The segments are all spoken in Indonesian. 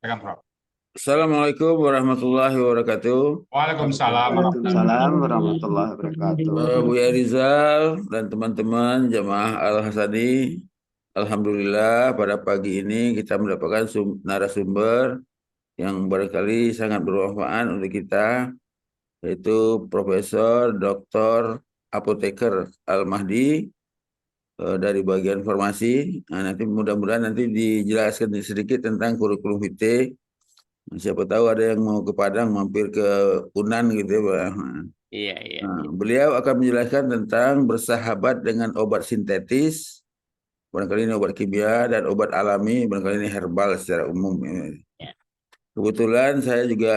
Silakan, Prof. Assalamualaikum warahmatullahi wabarakatuh. Waalaikumsalam warahmatullahi Waalaikumsalam warahmatullahi wabarakatuh. Buya Rizal dan teman-teman jamaah Al-Hasani, Alhamdulillah pada pagi ini kita mendapatkan narasumber yang barangkali sangat bermanfaat untuk kita, yaitu Profesor Dr. Apoteker Al-Mahdi dari bagian farmasi. Nah, nanti mudah-mudahan nanti dijelaskan sedikit tentang kurikulum vitae. Siapa tahu ada yang mau ke Padang mampir ke Unan gitu ya, Pak. Iya, iya. Nah, beliau akan menjelaskan tentang bersahabat dengan obat sintetis, barangkali ini obat kimia dan obat alami, barangkali ini herbal secara umum. Ya. Kebetulan saya juga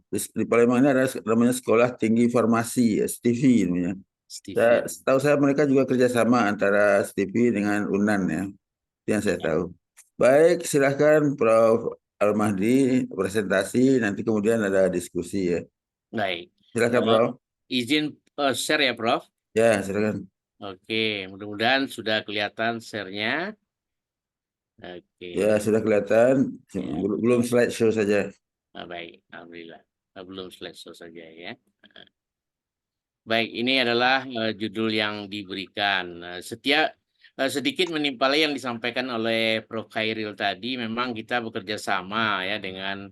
di Palembang ini ada namanya Sekolah Tinggi Farmasi, STV namanya. Setahu saya mereka juga kerjasama antara STV dengan UNAN ya, yang saya tahu. Baik, silahkan Prof. Al-Mahdi presentasi, nanti kemudian ada diskusi ya. Baik. Silakan Prof. Izin share ya, Prof. Ya, silakan. Oke, mudah-mudahan sudah kelihatan share-nya. Oke. Ya, sudah kelihatan. Ya. Belum slideshow saja. Baik, alhamdulillah. Belum slideshow saja ya. Baik, ini adalah judul yang diberikan. Sedikit menimpali yang disampaikan oleh Prof. Khairil tadi, memang kita bekerja sama ya dengan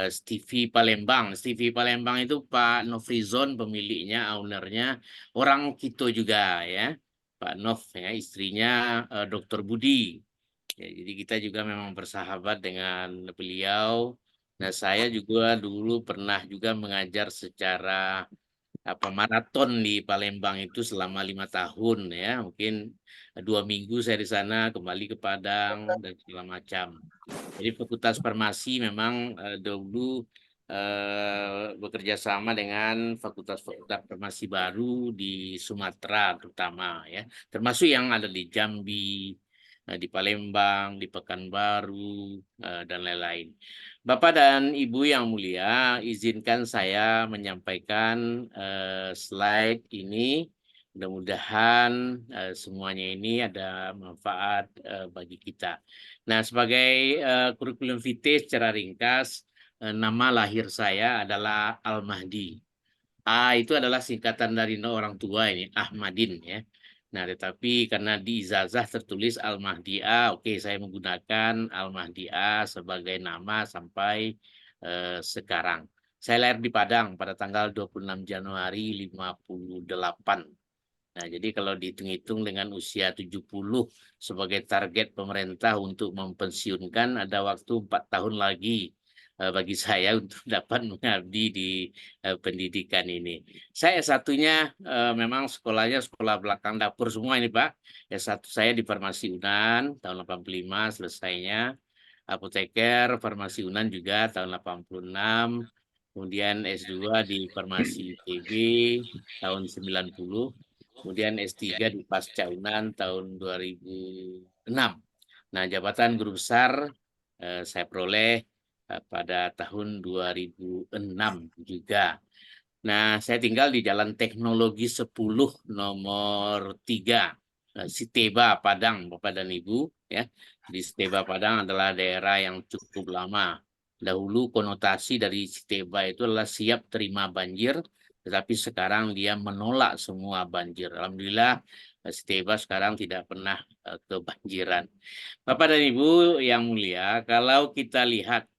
Stevie Palembang. Stevie Palembang itu Pak Nofrizon pemiliknya, ownernya, orang Kito juga ya. Pak Nov ya, istrinya Dr. Budi. Ya, jadi kita juga memang bersahabat dengan beliau. Nah, saya juga dulu pernah juga mengajar secara maraton di Palembang itu selama 5 tahun ya, mungkin 2 minggu saya di sana, kembali ke Padang dan segala macam. Jadi Fakultas Farmasi memang dahulu bekerja sama dengan fakultas-fakultas farmasi baru di Sumatera terutama ya, termasuk yang ada di Jambi, di Palembang, di Pekanbaru dan lain-lain. Bapak dan Ibu yang mulia, izinkan saya menyampaikan slide ini. Mudah-mudahan semuanya ini ada manfaat bagi kita. Nah, sebagai kurikulum vitae secara ringkas, nama lahir saya adalah Al-Mahdi. A itu adalah singkatan dari orang tua ini, Ahmadin ya. Nah, tetapi karena di ijazah tertulis Al-Mahdi A, oke, saya menggunakan Al-Mahdi A sebagai nama sampai sekarang. Saya lahir di Padang pada tanggal 26 Januari 58. Nah, jadi kalau dihitung-hitung dengan usia 70 sebagai target pemerintah untuk mempensiunkan, ada waktu 4 tahun lagi bagi saya untuk dapat mengabdi di pendidikan ini. Saya satunya memang sekolahnya sekolah belakang dapur semua ini, Pak. S1 saya di Farmasi Unan tahun 85 selesainya. Apoteker Farmasi Unan juga tahun 86. Kemudian S2 di Farmasi ITB tahun 90. Kemudian S3 di Pasca Unan tahun 2006. Nah, jabatan guru besar saya peroleh pada tahun 2006 juga. Nah, saya tinggal di Jalan Teknologi 10 nomor 3, Siteba, Padang, Bapak dan Ibu. Ya. Di Siteba, Padang adalah daerah yang cukup lama. Dahulu konotasi dari Siteba itu adalah siap terima banjir, tetapi sekarang dia menolak semua banjir. Alhamdulillah, Siteba sekarang tidak pernah kebanjiran. Bapak dan Ibu yang mulia, kalau kita lihat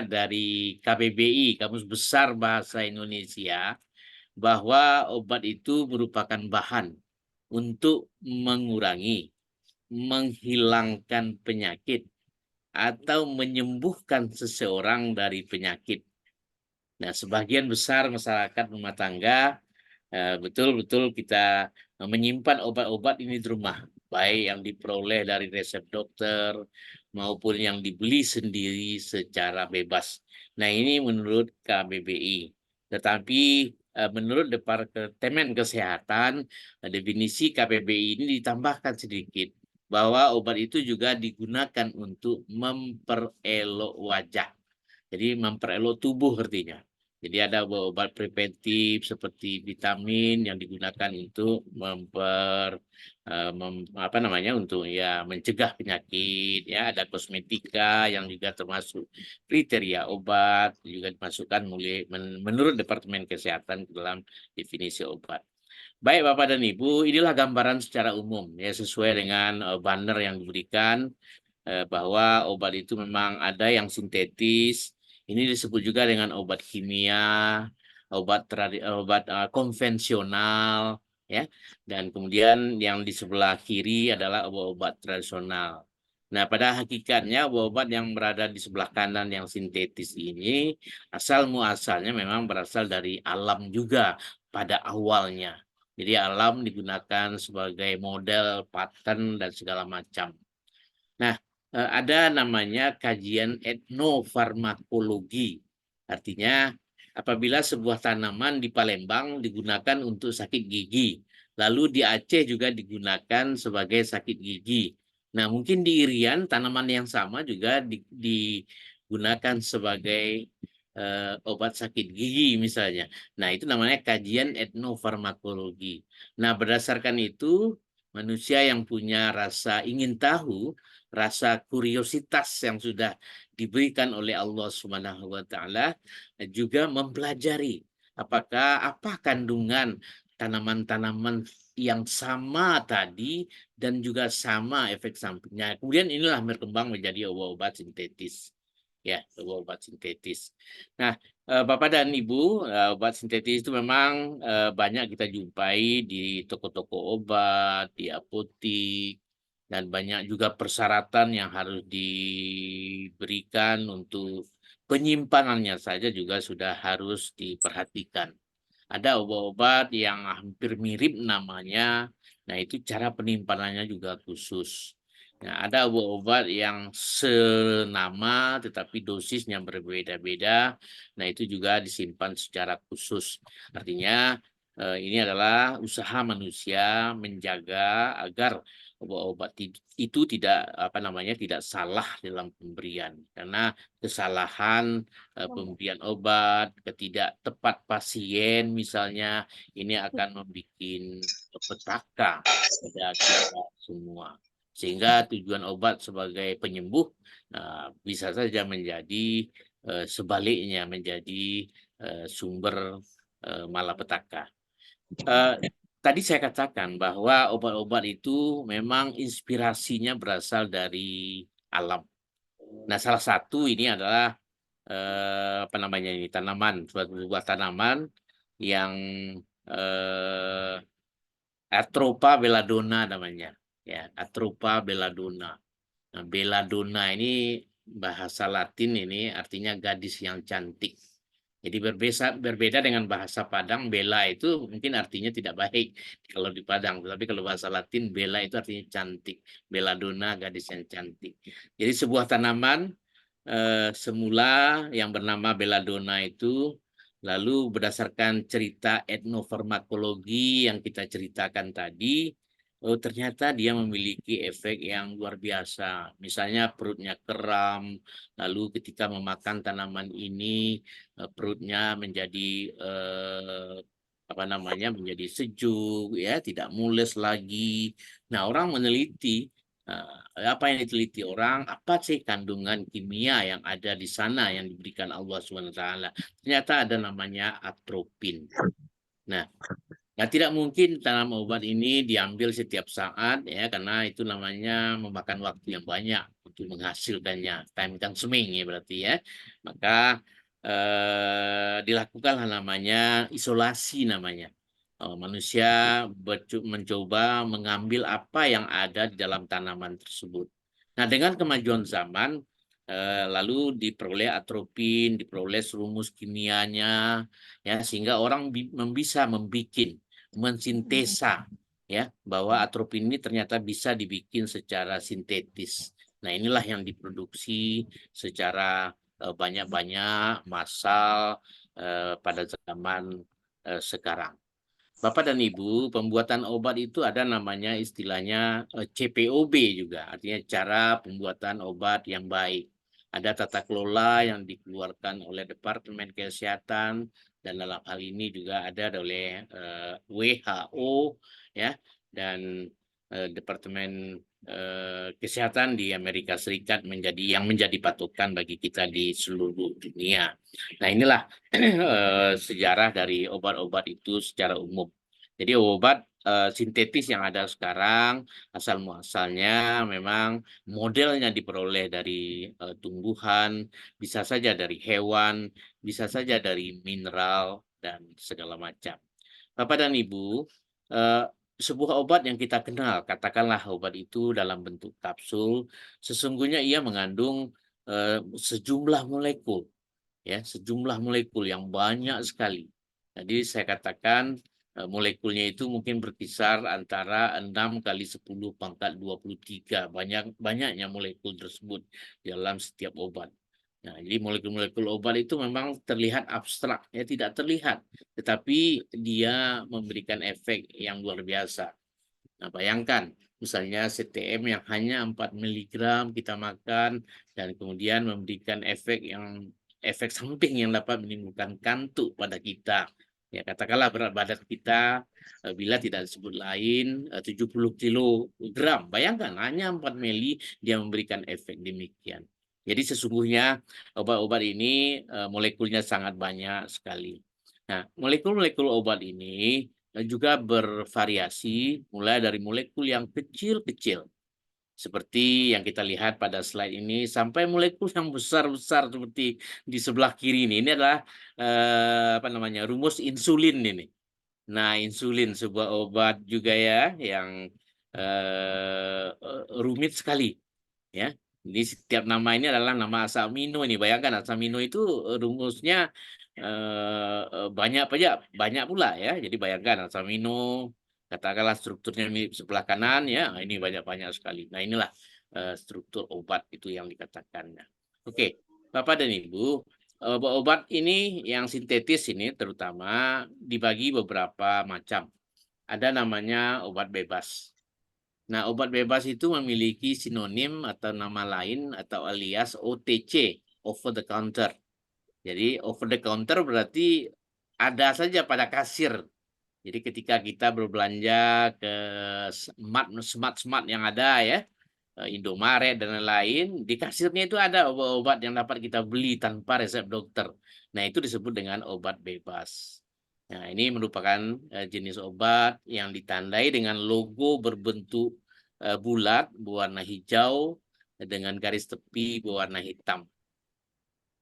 dari KBBI, Kamus Besar Bahasa Indonesia, bahwa obat itu merupakan bahan untuk mengurangi, menghilangkan penyakit, atau menyembuhkan seseorang dari penyakit. Nah, sebagian besar masyarakat rumah tangga betul-betul kita menyimpan obat-obat ini di rumah, baik yang diperoleh dari resep dokter maupun yang dibeli sendiri secara bebas. Nah, ini menurut KBBI. Tetapi menurut Departemen Kesehatan, definisi KBBI ini ditambahkan sedikit bahwa obat itu juga digunakan untuk memperelok wajah. Jadi memperelok tubuh artinya. Jadi ada obat preventif seperti vitamin yang digunakan untuk apa namanya, untuk ya mencegah penyakit, ya. Ada kosmetika yang juga termasuk kriteria obat, juga dimasukkan menurut Departemen Kesehatan ke dalam definisi obat. Baik Bapak dan Ibu, inilah gambaran secara umum ya, sesuai dengan banner yang diberikan, bahwa obat itu memang ada yang sintetis. Ini disebut juga dengan obat kimia, obat konvensional, ya. Dan kemudian yang di sebelah kiri adalah obat-obat tradisional. Nah, pada hakikatnya obat-obat yang berada di sebelah kanan yang sintetis ini asal muasalnya memang berasal dari alam juga pada awalnya. Jadi alam digunakan sebagai model, pattern, dan segala macam. Nah, ada namanya kajian etnofarmakologi. Artinya, apabila sebuah tanaman di Palembang digunakan untuk sakit gigi, lalu di Aceh juga digunakan sebagai sakit gigi. Nah, mungkin di Irian tanaman yang sama juga digunakan sebagai obat sakit gigi misalnya. Nah, itu namanya kajian etnofarmakologi. Nah, berdasarkan itu, manusia yang punya rasa ingin tahu, rasa kuriositas yang sudah diberikan oleh Allah Subhanahu wa taala, juga mempelajari apa kandungan tanaman-tanaman yang sama tadi dan juga sama efek sampingnya. Kemudian inilah berkembang menjadi obat-obat sintetis. Ya, obat sintetis. Nah, Bapak dan Ibu, obat sintetis itu memang banyak kita jumpai di toko-toko obat, di apotik, dan banyak juga persyaratan yang harus diberikan untuk penyimpanannya saja juga sudah harus diperhatikan. Ada obat-obat yang hampir mirip namanya, nah itu cara penimpanannya juga khusus. Nah, ada obat-obat yang senama tetapi dosisnya berbeda-beda. Nah, itu juga disimpan secara khusus. Artinya ini adalah usaha manusia menjaga agar obat-obat itu tidak tidak salah dalam pemberian. Karena kesalahan pemberian obat, ketidak tepat pasien misalnya, ini akan membuat petaka pada kita semua. Sehingga tujuan obat sebagai penyembuh bisa saja menjadi sebaliknya, menjadi sumber malapetaka. Tadi saya katakan bahwa obat-obat itu memang inspirasinya berasal dari alam. Nah, salah satu ini adalah tanaman, sebuah tanaman yang Atropa belladonna namanya, ya, Atropa belladonna. Nah, belladonna ini bahasa Latin, ini artinya gadis yang cantik. Jadi berbeda dengan bahasa Padang, bella itu mungkin artinya tidak baik kalau di Padang, tapi kalau bahasa Latin bella itu artinya cantik, belladonna gadis yang cantik. Jadi sebuah tanaman semula yang bernama belladonna itu, lalu berdasarkan cerita etnofarmakologi yang kita ceritakan tadi, ternyata dia memiliki efek yang luar biasa. Misalnya perutnya kram, lalu ketika memakan tanaman ini perutnya menjadi menjadi sejuk, ya, tidak mules lagi. Nah, orang meneliti apa yang diteliti orang, apa sih kandungan kimia yang ada di sana yang diberikan Allah SWT. Ternyata ada namanya atropin. Nah, tidak mungkin tanam obat ini diambil setiap saat, ya, karena itu namanya memakan waktu yang banyak untuk menghasilkannya, time consuming ya berarti, ya. Maka dilakukanlah namanya isolasi namanya. Manusia mencoba mengambil apa yang ada di dalam tanaman tersebut. Nah, dengan kemajuan zaman, lalu diperoleh atropin, diperoleh rumus kimianya, ya, sehingga orang bisa mensintesa, ya, bahwa atropin ini ternyata bisa dibikin secara sintetis. Nah, inilah yang diproduksi secara banyak-banyak massal pada zaman sekarang. Bapak dan Ibu, pembuatan obat itu ada namanya istilahnya CPOB juga, artinya cara pembuatan obat yang baik. Ada tata kelola yang dikeluarkan oleh Departemen Kesehatan, dan dalam hal ini juga ada oleh WHO ya, dan Departemen Kesehatan di Amerika Serikat menjadi patokan bagi kita di seluruh dunia. Nah, inilah sejarah dari obat-obat itu secara umum. Jadi obat sintetis yang ada sekarang asal muasalnya memang modelnya diperoleh dari tumbuhan, bisa saja dari hewan, bisa saja dari mineral dan segala macam. Bapak dan Ibu, eh, sebuah obat yang kita kenal, katakanlah obat itu dalam bentuk kapsul, sesungguhnya ia mengandung sejumlah molekul, ya, sejumlah molekul yang banyak sekali. Jadi saya katakan molekulnya itu mungkin berkisar antara 6 kali 10 pangkat 23. Banyaknya molekul tersebut dalam setiap obat. Nah, jadi molekul-molekul obat itu memang terlihat abstrak, ya, tidak terlihat, tetapi dia memberikan efek yang luar biasa. Nah, bayangkan misalnya CTM yang hanya 4 miligram kita makan dan kemudian memberikan efek samping yang dapat menimbulkan kantuk pada kita. Ya, katakanlah berat badan kita bila tidak disebut lain 70 kilogram. Bayangkan hanya 4 mili dia memberikan efek demikian. Jadi sesungguhnya obat-obat ini molekulnya sangat banyak sekali. Nah, molekul-molekul obat ini juga bervariasi mulai dari molekul yang kecil-kecil seperti yang kita lihat pada slide ini sampai molekul yang besar-besar seperti di sebelah kiri ini. Ini adalah rumus insulin ini. Nah, insulin sebuah obat juga ya yang rumit sekali ya. Jadi setiap nama ini adalah nama asam amino ini. Bayangkan asam amino itu rumusnya banyak pula ya. Jadi bayangkan asam amino, katakanlah strukturnya mirip sebelah kanan ya, ini banyak-banyak sekali. Nah, inilah struktur obat itu yang dikatakan. Oke, Bapak dan Ibu, obat ini yang sintetis ini terutama dibagi beberapa macam. Ada namanya obat bebas. Nah, obat bebas itu memiliki sinonim atau nama lain atau alias OTC, over the counter. Jadi over the counter berarti ada saja pada kasir. Jadi ketika kita berbelanja ke smart yang ada ya, Indomaret dan lain-lain, di kasirnya itu ada obat-obat yang dapat kita beli tanpa resep dokter. Nah, itu disebut dengan obat bebas. Nah, ini merupakan jenis obat yang ditandai dengan logo berbentuk bulat berwarna hijau dengan garis tepi berwarna hitam.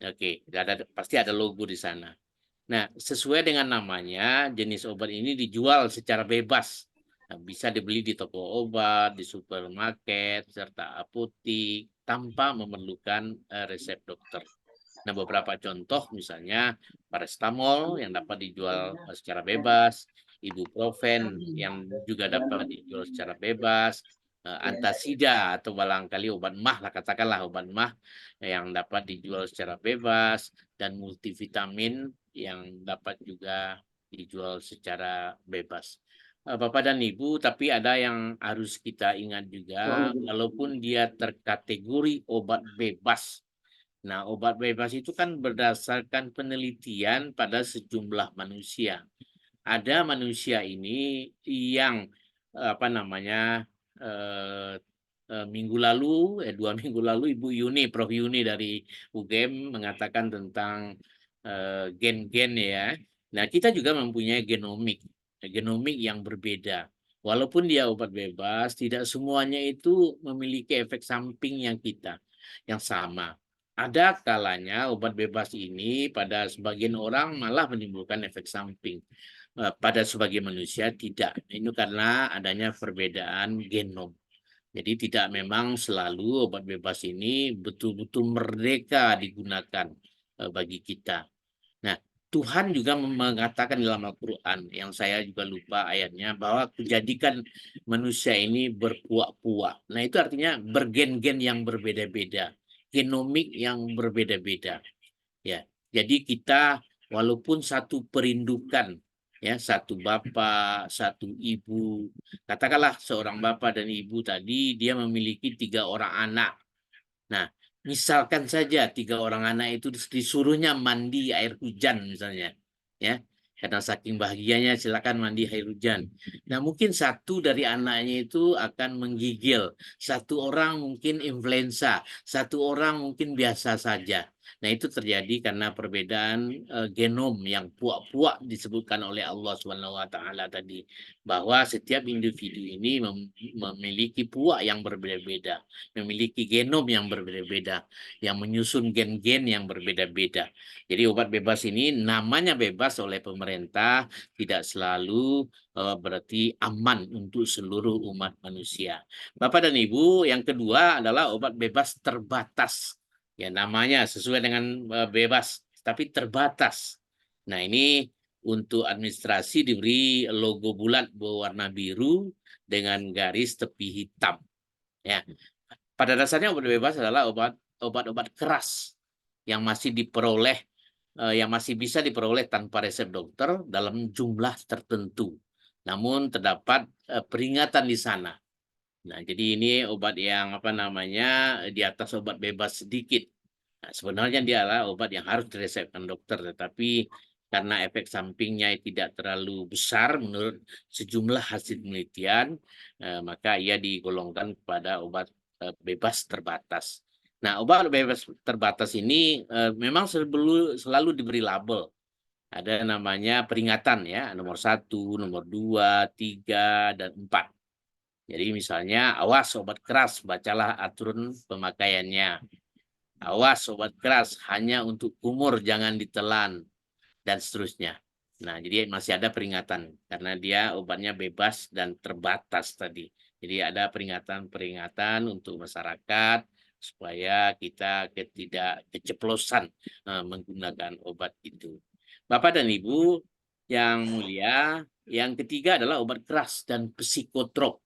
Oke, pasti ada logo di sana. Nah, sesuai dengan namanya, jenis obat ini dijual secara bebas. Nah, bisa dibeli di toko obat, di supermarket, serta apotik tanpa memerlukan resep dokter. Nah, beberapa contoh misalnya paracetamol yang dapat dijual secara bebas, ibuprofen yang juga dapat dijual secara bebas, antasida atau barangkali obat mah lah, katakanlah obat mah yang dapat dijual secara bebas, dan multivitamin yang dapat juga dijual secara bebas. Bapak dan Ibu, tapi ada yang harus kita ingat juga, walaupun dia terkategori obat bebas. Nah, obat bebas itu kan berdasarkan penelitian pada sejumlah manusia. Ada manusia ini yang minggu lalu, 2 minggu lalu Ibu Yuni, Prof Yuni dari UGM mengatakan tentang gen-gen ya. Nah, kita juga mempunyai genomik yang berbeda. Walaupun dia obat bebas, tidak semuanya itu memiliki efek samping yang sama. Ada kalanya obat bebas ini pada sebagian orang malah menimbulkan efek samping. Pada sebagian manusia tidak. Ini karena adanya perbedaan genom. Jadi tidak memang selalu obat bebas ini betul-betul merdeka digunakan bagi kita. Nah, Tuhan juga mengatakan dalam Al-Quran, yang saya juga lupa ayatnya, bahwa kujadikan manusia ini berpuak-puak. Nah, itu artinya bergen-gen yang berbeda-beda, genomik yang berbeda-beda. Ya, jadi kita walaupun satu perindukan, ya, satu bapak, satu ibu, katakanlah seorang bapak dan ibu tadi dia memiliki 3 orang anak. Nah, Misalkan saja 3 orang anak itu disuruhnya mandi air hujan misalnya, ya. Karena saking bahagianya silakan mandi air hujan. Nah, mungkin satu dari anaknya itu akan menggigil, satu orang mungkin influenza, satu orang mungkin biasa saja. Nah, itu terjadi karena perbedaan genom yang puak-puak disebutkan oleh Allah Subhanahu wa taala tadi, bahwa setiap individu ini memiliki puak yang berbeda-beda, memiliki genom yang berbeda-beda, yang menyusun gen-gen yang berbeda-beda. Jadi obat bebas ini namanya bebas oleh pemerintah, tidak selalu berarti aman untuk seluruh umat manusia. Bapak dan Ibu, yang kedua adalah obat bebas terbatas. Ya, namanya sesuai dengan bebas, tapi terbatas. Nah, ini untuk administrasi diberi logo bulat berwarna biru dengan garis tepi hitam. Ya, pada dasarnya obat bebas adalah obat-obat keras yang masih yang masih bisa diperoleh tanpa resep dokter dalam jumlah tertentu. Namun terdapat peringatan di sana. Nah, jadi ini obat yang apa namanya di atas obat bebas sedikit. Nah, sebenarnya dia adalah obat yang harus diresepkan dokter, tetapi karena efek sampingnya tidak terlalu besar menurut sejumlah hasil penelitian, maka ia digolongkan kepada obat bebas terbatas. Nah, obat bebas terbatas ini memang selalu diberi label. Ada namanya peringatan ya, nomor 1, nomor 2, 3, dan 4. Jadi misalnya, awas obat keras, bacalah aturan pemakaiannya. Awas obat keras hanya untuk kumur, jangan ditelan, dan seterusnya. Nah, jadi masih ada peringatan karena dia obatnya bebas dan terbatas tadi. Jadi ada peringatan-peringatan untuk masyarakat supaya kita tidak keceplosan menggunakan obat itu. Bapak dan Ibu yang mulia, yang ketiga adalah obat keras dan psikotrop.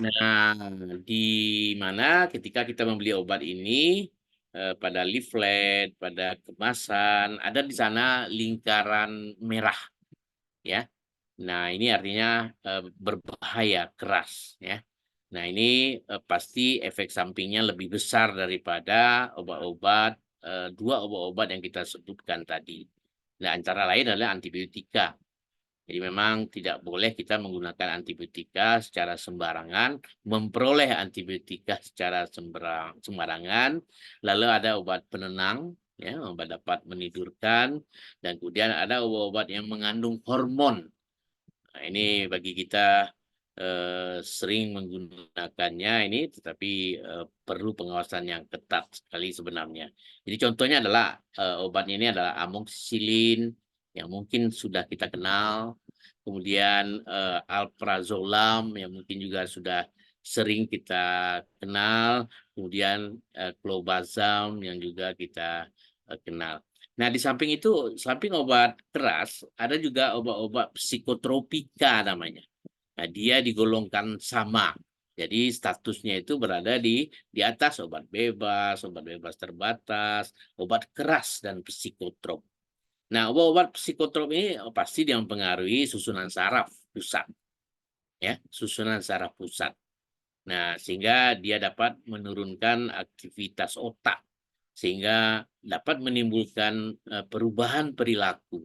Nah, di mana ketika kita membeli obat ini pada leaflet, pada kemasan, ada di sana lingkaran merah, ya. Nah, ini artinya berbahaya, keras, ya. Nah, ini pasti efek sampingnya lebih besar daripada obat-obat, 2 obat-obat yang kita sebutkan tadi. Nah, antara lain adalah antibiotika. Jadi memang tidak boleh kita menggunakan antibiotika secara sembarangan, memperoleh antibiotika secara sembarangan, lalu ada obat penenang, ya, obat dapat menidurkan, dan kemudian ada obat-obat yang mengandung hormon. Nah, ini bagi kita sering menggunakannya ini, tetapi perlu pengawasan yang ketat sekali sebenarnya. Jadi contohnya adalah obatnya ini adalah amoxicillin yang mungkin sudah kita kenal, kemudian alprazolam yang mungkin juga sudah sering kita kenal, kemudian clobazam yang juga kita kenal. Nah, di samping itu, samping obat keras, ada juga obat-obat psikotropika namanya. Nah, dia digolongkan sama. Jadi statusnya itu berada di atas obat bebas terbatas, obat keras, dan psikotrop. Nah, obat-obat psikotrop ini pasti dia mempengaruhi susunan saraf pusat. Ya, susunan saraf pusat. Nah, sehingga dia dapat menurunkan aktivitas otak, sehingga dapat menimbulkan perubahan perilaku.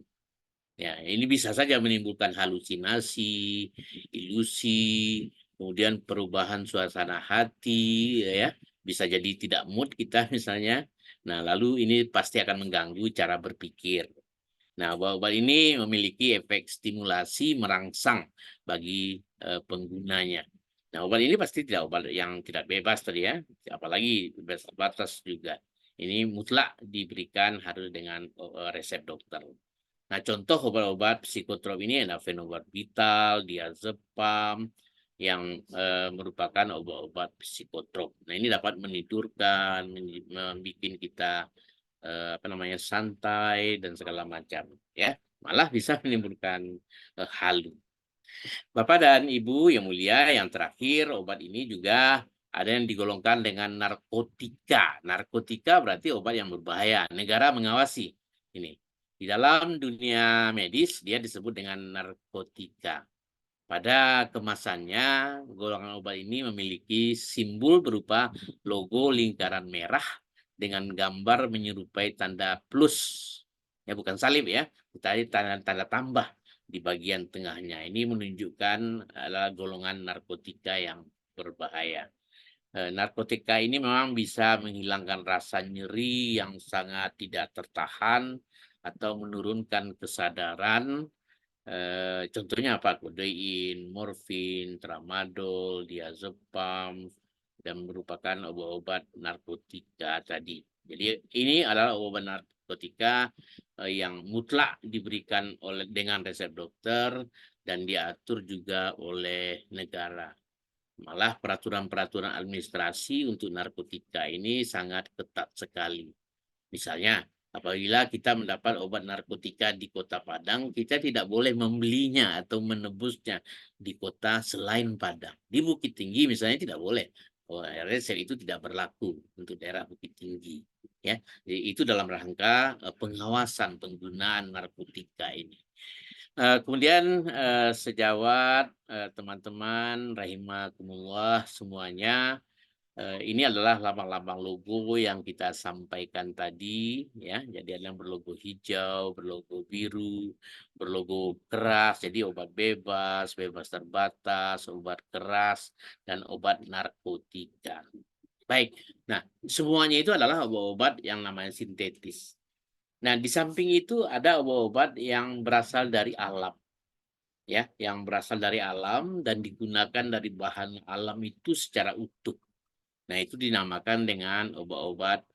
Ya, ini bisa saja menimbulkan halusinasi, ilusi, kemudian perubahan suasana hati, ya, bisa jadi tidak mood kita misalnya. Nah, lalu ini pasti akan mengganggu cara berpikir. Nah, obat-obat ini memiliki efek stimulasi merangsang bagi penggunanya. Nah, obat ini pasti tidak obat yang tidak bebas tadi ya, apalagi bebas terbatas juga. Ini mutlak diberikan harus dengan resep dokter. Nah, contoh obat-obat psikotrop ini ada fenobarbital, diazepam, yang merupakan obat-obat psikotrop. Nah, ini dapat menidurkan, membuat kita santai dan segala macam, ya. Malah bisa menimbulkan halu. Bapak dan Ibu yang mulia, yang terakhir obat ini juga ada yang digolongkan dengan narkotika. Narkotika berarti obat yang berbahaya. Negara mengawasi ini. Di dalam dunia medis dia disebut dengan narkotika. Pada kemasannya, golongan obat ini memiliki simbol berupa logo lingkaran merah dengan gambar menyerupai tanda plus, ya bukan salib ya, tadi tanda tambah di bagian tengahnya. Ini menunjukkan adalah golongan narkotika yang berbahaya. Narkotika ini memang bisa menghilangkan rasa nyeri yang sangat tidak tertahan atau menurunkan kesadaran. Contohnya apa? Kodein, morfin, tramadol, diazepam, dan merupakan obat-obat narkotika tadi. Jadi ini adalah obat narkotika yang mutlak diberikan dengan resep dokter dan diatur juga oleh negara. Malah peraturan-peraturan administrasi untuk narkotika ini sangat ketat sekali. Misalnya, apabila kita mendapat obat narkotika di Kota Padang, kita tidak boleh membelinya atau menebusnya di kota selain Padang. Di Bukit Tinggi misalnya tidak boleh. Resep itu tidak berlaku untuk daerah Bukit Tinggi. Ya, jadi itu dalam rangka pengawasan penggunaan narkotika ini. Kemudian sejawat teman-teman rahimakumullah semuanya, ini adalah lambang-lambang logo yang kita sampaikan tadi ya. Jadi ada yang berlogo hijau, berlogo biru, berlogo keras, jadi obat bebas, bebas terbatas, obat keras, dan obat narkotika. Baik, nah semuanya itu adalah obat-obat yang namanya sintetis. Nah, di samping itu ada obat-obat yang berasal dari alam. Ya, yang berasal dari alam dan digunakan dari bahan alam itu secara utuh. Nah, itu dinamakan dengan obat-obat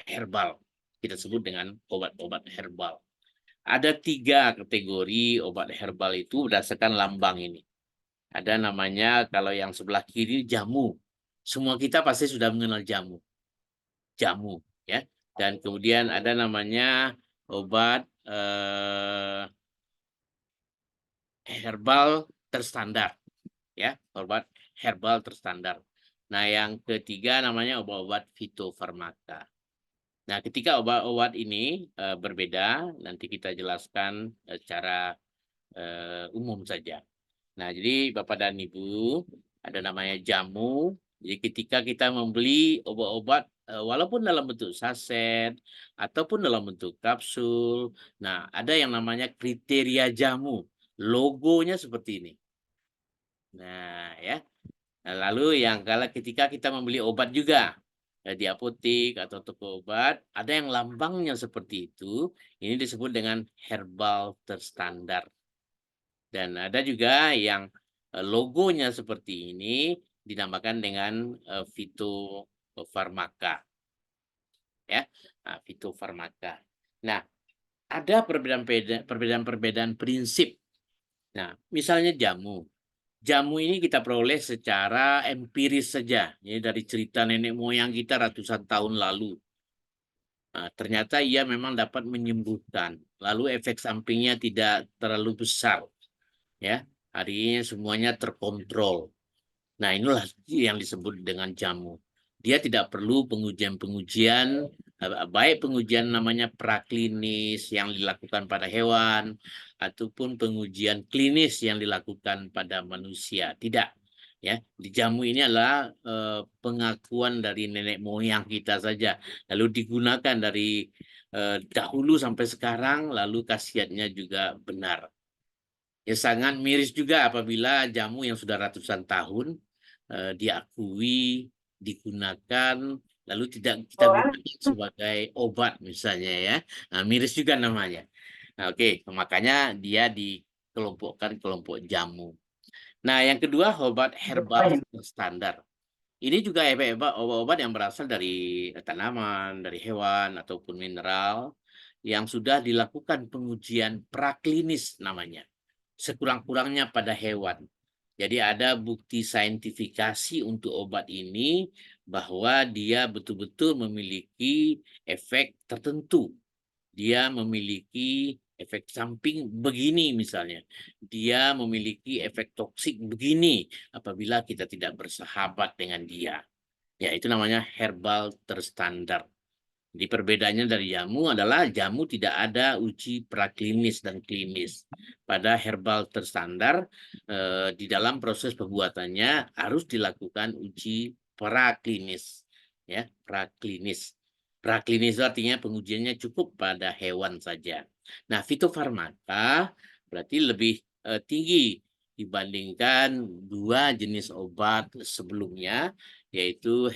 herbal. Kita sebut dengan obat-obat herbal. Ada 3 kategori obat herbal itu berdasarkan lambang ini. Ada namanya, kalau yang sebelah kiri jamu. Semua kita pasti sudah mengenal jamu. Jamu, ya. Dan kemudian ada namanya obat herbal terstandar, ya, obat herbal terstandar. Nah, yang ketiga namanya obat-obat fitofarmaka. Nah, ketika obat-obat ini berbeda, nanti kita jelaskan secara umum saja. Nah, jadi Bapak dan Ibu, ada namanya jamu. Jadi ketika kita membeli obat-obat, walaupun dalam bentuk saset ataupun dalam bentuk kapsul, nah ada yang namanya kriteria jamu. Logonya seperti ini. Nah, ya. Nah, lalu yang kalau ketika kita membeli obat juga di apotek atau toko obat, ada yang lambangnya seperti itu. Ini disebut dengan herbal terstandar. Dan ada juga yang logonya seperti ini dinamakan dengan fitofarmaka. Ya, nah, fitofarmaka. Nah, ada perbedaan prinsip. Nah, misalnya jamu. Jamu ini kita peroleh secara empiris saja, ya, dari cerita nenek moyang kita ratusan tahun lalu. Nah, ternyata ia memang dapat menyembuhkan. Lalu efek sampingnya tidak terlalu besar. Ya, artinya semuanya terkontrol. Nah, inilah yang disebut dengan jamu. Dia tidak perlu pengujian-pengujian, baik pengujian namanya praklinis yang dilakukan pada hewan, ataupun pengujian klinis yang dilakukan pada manusia. Tidak. Ya, di jamu ini adalah pengakuan dari nenek moyang kita saja. Lalu digunakan dari dahulu sampai sekarang, lalu khasiatnya juga benar. Ya, sangat miris juga apabila jamu yang sudah ratusan tahun diakui, digunakan, lalu tidak kita gunakan sebagai obat misalnya ya. Nah, miris juga namanya. Nah, oke, makanya dia dikelompokkan kelompok jamu. Nah, yang kedua obat herbal standar. Ini juga obat-obat yang berasal dari tanaman, dari hewan ataupun mineral yang sudah dilakukan pengujian praklinis namanya. Sekurang-kurangnya pada hewan. Jadi ada bukti saintifikasi untuk obat ini bahwa dia betul-betul memiliki efek tertentu. Dia memiliki efek samping begini misalnya. Dia memiliki efek toksik begini apabila kita tidak bersahabat dengan dia. Ya, itu namanya herbal terstandar. Di perbedaannya dari jamu adalah jamu tidak ada uji praklinis dan klinis. Pada herbal terstandar di dalam proses pembuatannya harus dilakukan uji praklinis, ya, praklinis. Praklinis itu artinya pengujiannya cukup pada hewan saja. Nah, fitofarmaka berarti lebih tinggi dibandingkan dua jenis obat sebelumnya, yaitu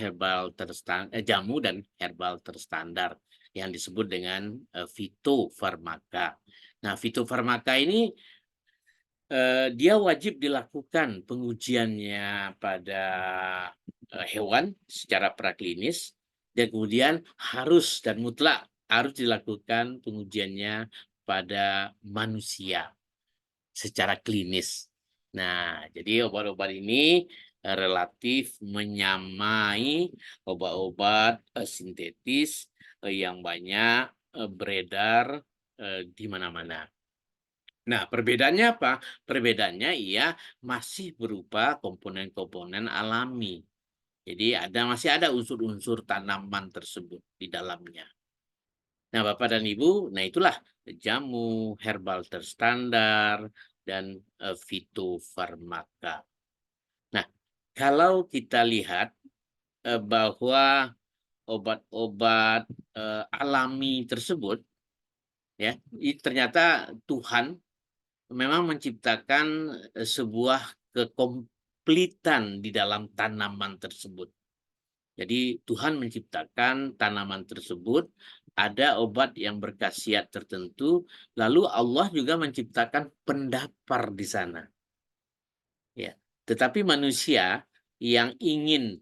jamu dan herbal terstandar yang disebut dengan fitofarmaka. Nah, fitofarmaka ini dia wajib dilakukan pengujiannya pada hewan secara praklinis, dan kemudian harus dan mutlak harus dilakukan pengujiannya pada manusia secara klinis. Nah, jadi obat-obat ini relatif menyamai obat-obat sintetis yang banyak beredar di mana-mana. Nah, perbedaannya apa? Perbedaannya ia masih berupa komponen-komponen alami. Jadi masih ada unsur-unsur tanaman tersebut di dalamnya. Nah, Bapak dan Ibu, nah itulah jamu, herbal terstandar, dan fitofarmaka. Nah, kalau kita lihat bahwa obat-obat alami tersebut, ya, ternyata Tuhan memang menciptakan sebuah kekomplitan di dalam tanaman tersebut. Jadi Tuhan menciptakan tanaman tersebut, ada obat yang berkhasiat tertentu, lalu Allah juga menciptakan pendapar di sana. Ya, tetapi manusia yang ingin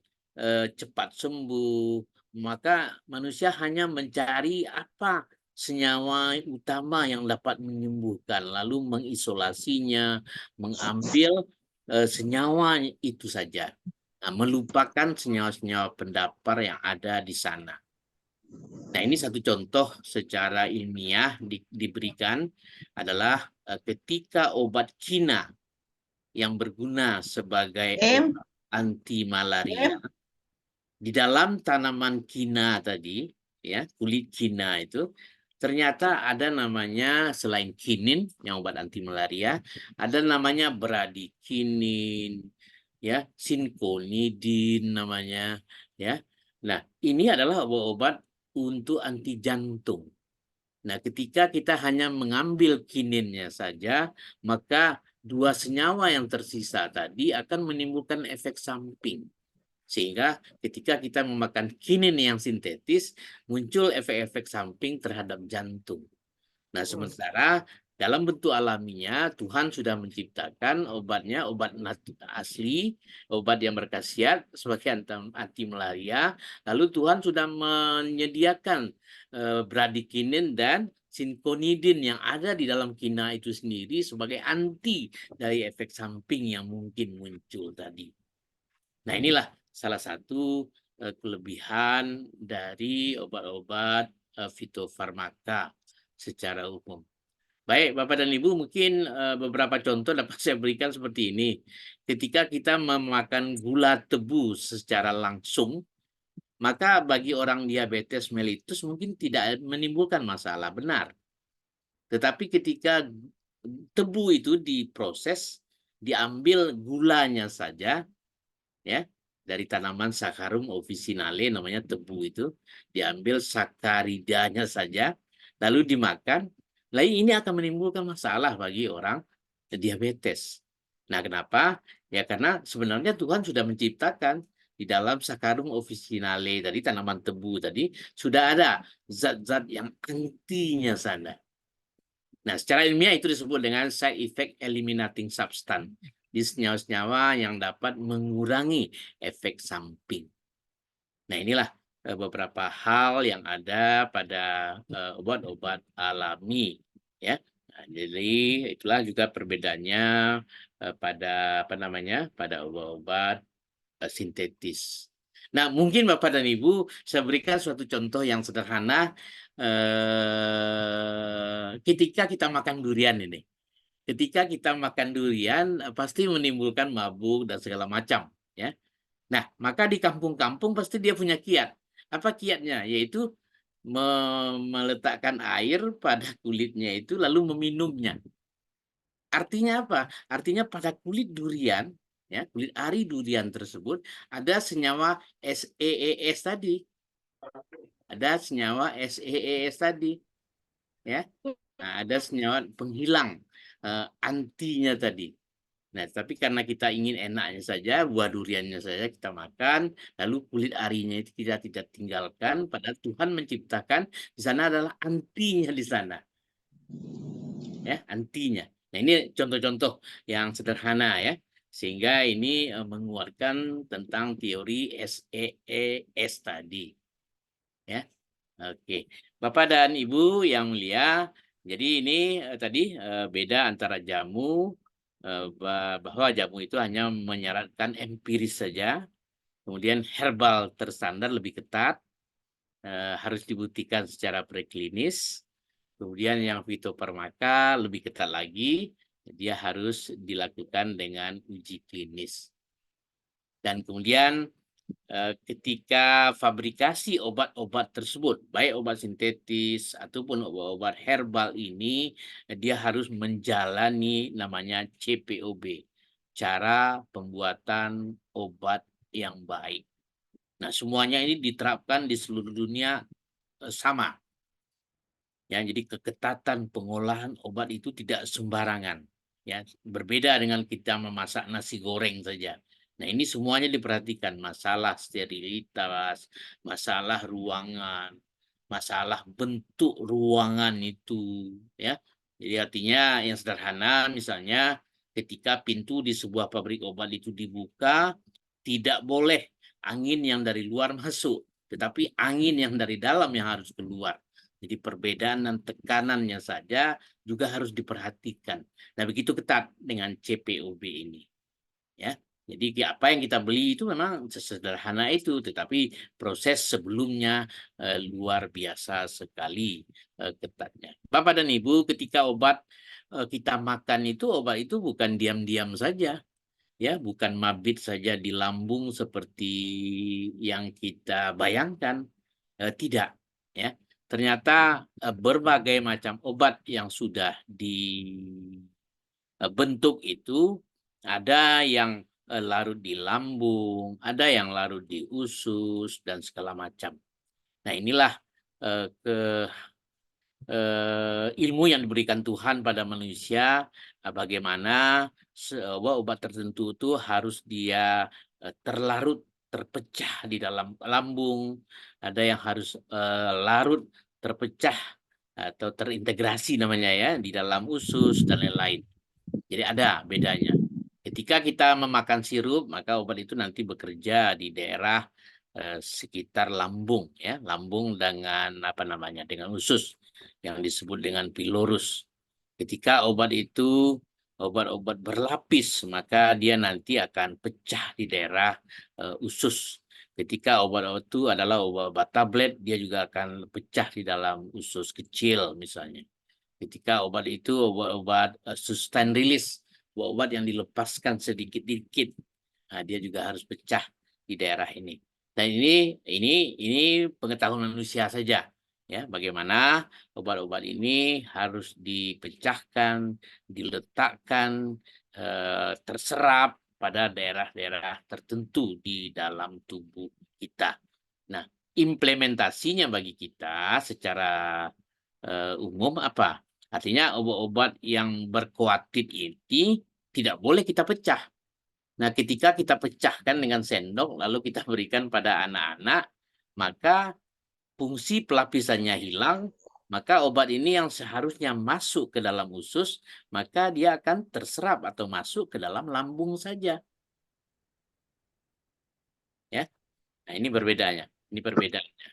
cepat sembuh, maka manusia hanya mencari apa senyawa utama yang dapat menyembuhkan, lalu mengisolasinya, mengambil senyawa itu saja. Nah, melupakan senyawa-senyawa pendapar yang ada di sana. Nah, ini satu contoh secara ilmiah diberikan adalah ketika obat kina yang berguna sebagai obat anti malaria di dalam tanaman kina tadi, ya, kulit kina itu ternyata ada namanya, selain kinin yang obat anti malaria, ada namanya bradikinin, ya, sinkonidin namanya, ya. Nah, ini adalah obat-obat untuk anti jantung. Nah, ketika kita hanya mengambil kininnya saja, maka dua senyawa yang tersisa tadi akan menimbulkan efek samping. Sehingga ketika kita memakan kinin yang sintetis, muncul efek-efek samping terhadap jantung. Nah, sementara dalam bentuk alaminya, Tuhan sudah menciptakan obatnya, obat asli, obat yang berkhasiat sebagai anti malaria. Lalu Tuhan sudah menyediakan bradikinin dan sinkonidin yang ada di dalam kina itu sendiri sebagai anti dari efek samping yang mungkin muncul tadi. Nah, inilah salah satu kelebihan dari obat-obat fitofarmaka secara umum. Baik, Bapak dan Ibu, mungkin beberapa contoh dapat saya berikan seperti ini. Ketika kita memakan gula tebu secara langsung, maka bagi orang diabetes mellitus mungkin tidak menimbulkan masalah, benar. Tetapi ketika tebu itu diproses, diambil gulanya saja, ya, dari tanaman Saccharum officinale, namanya tebu itu, diambil sakaridanya saja, lalu dimakan. Lalu ini akan menimbulkan masalah bagi orang diabetes. Nah, kenapa? Ya karena sebenarnya Tuhan sudah menciptakan di dalam Saccharum officinale tadi, tanaman tebu tadi, sudah ada zat-zat yang antinya sana. Nah, secara ilmiah itu disebut dengan side effect eliminating substance. Di senyawa-senyawa yang dapat mengurangi efek samping. Nah, inilah beberapa hal yang ada pada obat-obat alami, ya. Nah, jadi itulah juga perbedaannya pada pada obat-obat sintetis. Nah, mungkin Bapak dan Ibu saya berikan suatu contoh yang sederhana ketika kita makan durian ini. Ketika kita makan durian pasti menimbulkan mabuk dan segala macam, ya. Nah, maka di kampung-kampung pasti dia punya kiat. Apa kiatnya? Yaitu meletakkan air pada kulitnya itu lalu meminumnya. Artinya apa? Artinya pada kulit durian, ya, kulit ari durian tersebut ada senyawa SEES tadi. Ada senyawa SEES tadi, ya. Nah, ada senyawa penghilang antinya tadi. Nah, tapi karena kita ingin enaknya saja, buah duriannya saja kita makan, lalu kulit arinya itu kita tidak tinggalkan, padahal Tuhan menciptakan di sana adalah antinya di sana, ya, antinya. Nah, ini contoh-contoh yang sederhana ya, sehingga ini menguatkan tentang teori SEES tadi, ya. Oke, Bapak dan Ibu yang mulia, jadi ini tadi beda antara jamu bahwa jamu itu hanya menyarankan empiris saja, kemudian herbal terstandar lebih ketat, harus dibuktikan secara preklinis, kemudian yang fitofarmaka lebih ketat lagi, dia harus dilakukan dengan uji klinis. Dan kemudian ketika fabrikasi obat-obat tersebut, baik obat sintetis ataupun obat-obat herbal ini, dia harus menjalani namanya CPOB, cara pembuatan obat yang baik. Nah, semuanya ini diterapkan di seluruh dunia sama. Ya, jadi keketatan pengolahan obat itu tidak sembarangan. Ya, berbeda dengan kita memasak nasi goreng saja. Nah, ini semuanya diperhatikan, masalah sterilitas, masalah ruangan, masalah bentuk ruangan itu, ya. Jadi artinya yang sederhana misalnya ketika pintu di sebuah pabrik obat itu dibuka, tidak boleh angin yang dari luar masuk, tetapi angin yang dari dalam yang harus keluar. Jadi perbedaan dan tekanannya saja juga harus diperhatikan. Nah, begitu ketat dengan CPOB ini. Ya. Jadi apa yang kita beli itu memang sesederhana itu, tetapi proses sebelumnya luar biasa sekali ketatnya. Bapak dan Ibu, ketika obat kita makan itu, obat itu bukan diam-diam saja. Ya, bukan mabit saja di lambung seperti yang kita bayangkan. Tidak, ya. Ternyata berbagai macam obat yang sudah dibentuk itu ada yang larut di lambung, ada yang larut di usus dan segala macam. Nah, inilah ilmu yang diberikan Tuhan pada manusia, bagaimana obat tertentu itu harus dia terlarut, terpecah di dalam lambung, ada yang harus larut, terpecah atau terintegrasi namanya ya di dalam usus dan lain-lain. Jadi ada bedanya. Ketika kita memakan sirup, maka obat itu nanti bekerja di daerah sekitar lambung ya, lambung dengan apa namanya? Dengan usus yang disebut dengan pylorus. Ketika obat itu obat-obat berlapis, maka dia nanti akan pecah di daerah usus. Ketika obat-obat itu adalah obat-obat tablet, dia juga akan pecah di dalam usus kecil misalnya. Ketika obat itu obat-obat sustain release, obat yang dilepaskan sedikit-dikit, nah, dia juga harus pecah di daerah ini. Dan ini pengetahuan manusia saja, ya. Bagaimana obat-obat ini harus dipecahkan, diletakkan, terserap pada daerah-daerah tertentu di dalam tubuh kita. Nah, implementasinya bagi kita secara umum apa? Artinya obat-obat yang berkoatit ini tidak boleh kita pecah. Nah, ketika kita pecahkan dengan sendok, lalu kita berikan pada anak-anak, maka fungsi pelapisannya hilang, maka obat ini yang seharusnya masuk ke dalam usus, maka dia akan terserap atau masuk ke dalam lambung saja. Ya, nah ini berbedanya. Ini perbedaannya.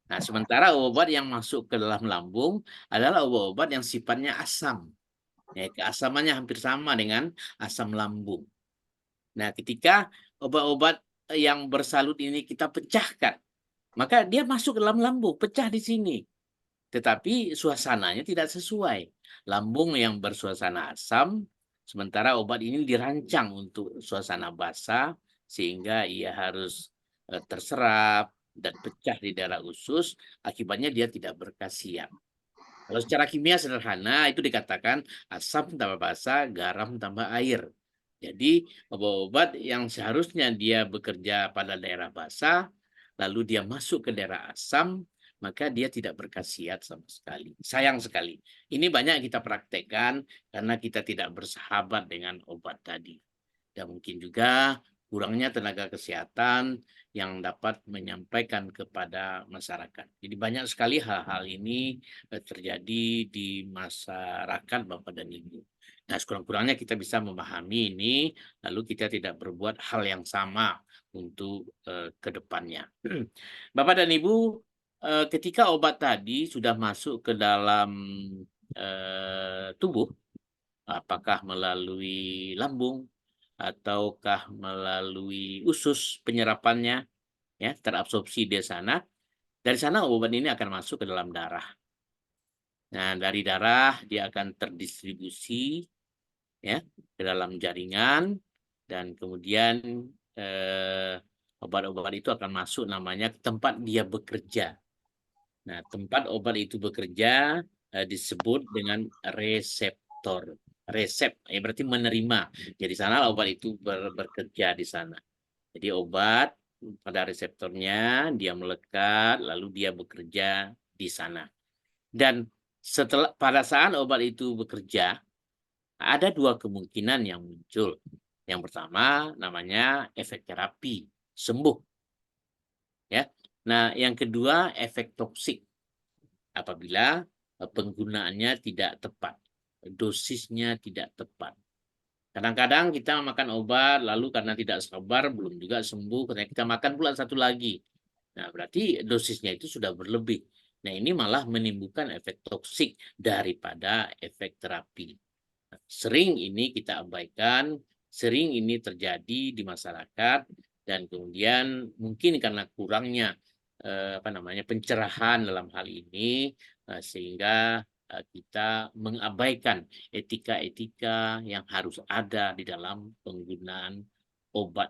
Nah, sementara obat yang masuk ke dalam lambung adalah obat-obat yang sifatnya asam. Ya, keasamannya hampir sama dengan asam lambung. Nah, ketika obat-obat yang bersalut ini kita pecahkan, maka dia masuk ke dalam lambung, pecah di sini. Tetapi suasananya tidak sesuai. Lambung yang bersuasana asam, sementara obat ini dirancang untuk suasana basah, sehingga ia harus terserap dan pecah di daerah usus, akibatnya dia tidak berkhasiat. Kalau secara kimia sederhana itu dikatakan asam tambah basa, garam tambah air. Jadi obat-obat yang seharusnya dia bekerja pada daerah basah, lalu dia masuk ke daerah asam, maka dia tidak berkhasiat sama sekali. Sayang sekali. Ini banyak kita praktekkan karena kita tidak bersahabat dengan obat tadi. Dan mungkin juga kurangnya tenaga kesehatan yang dapat menyampaikan kepada masyarakat. Jadi banyak sekali hal-hal ini terjadi di masyarakat Bapak dan Ibu. Nah, sekurang-kurangnya kita bisa memahami ini, lalu kita tidak berbuat hal yang sama untuk ke depannya. Bapak dan Ibu, ketika obat tadi sudah masuk ke dalam tubuh, apakah melalui lambung ataukah melalui usus penyerapannya, ya, terabsorpsi di sana. Dari sana obat ini akan masuk ke dalam darah. Nah, dari darah dia akan terdistribusi, ya, ke dalam jaringan, dan kemudian obat-obat itu akan masuk namanya ke tempat dia bekerja. Nah, tempat obat itu bekerja disebut dengan reseptor. Resep, ya berarti menerima. Jadi sana obat itu bekerja di sana. Jadi obat pada reseptornya dia melekat, lalu dia bekerja di sana. Dan pada saat obat itu bekerja, ada dua kemungkinan yang muncul. Yang pertama namanya efek terapi, sembuh. Ya. Nah, yang kedua efek toksik. Apabila penggunaannya tidak tepat, dosisnya tidak tepat. Kadang-kadang kita makan obat, lalu karena tidak sabar, belum juga sembuh, kita makan pula satu lagi. Nah, berarti dosisnya itu sudah berlebih. Nah, ini malah menimbulkan efek toksik daripada efek terapi. Sering ini kita abaikan, sering ini terjadi di masyarakat, dan kemudian mungkin karena kurangnya pencerahan dalam hal ini, sehingga kita mengabaikan etika-etika yang harus ada di dalam penggunaan obat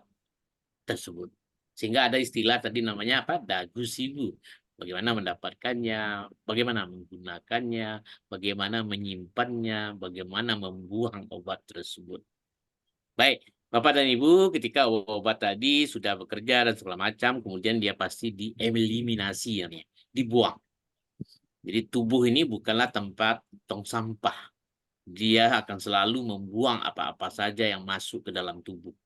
tersebut. Sehingga ada istilah tadi namanya apa? Dagu sibu. Bagaimana mendapatkannya, bagaimana menggunakannya, bagaimana menyimpannya, bagaimana membuang obat tersebut. Baik, Bapak dan Ibu, ketika obat tadi sudah bekerja dan segala macam, kemudian dia pasti dieliminasi, ya, dibuang. Jadi tubuh ini bukanlah tempat tong sampah. Dia akan selalu membuang apa-apa saja yang masuk ke dalam tubuh.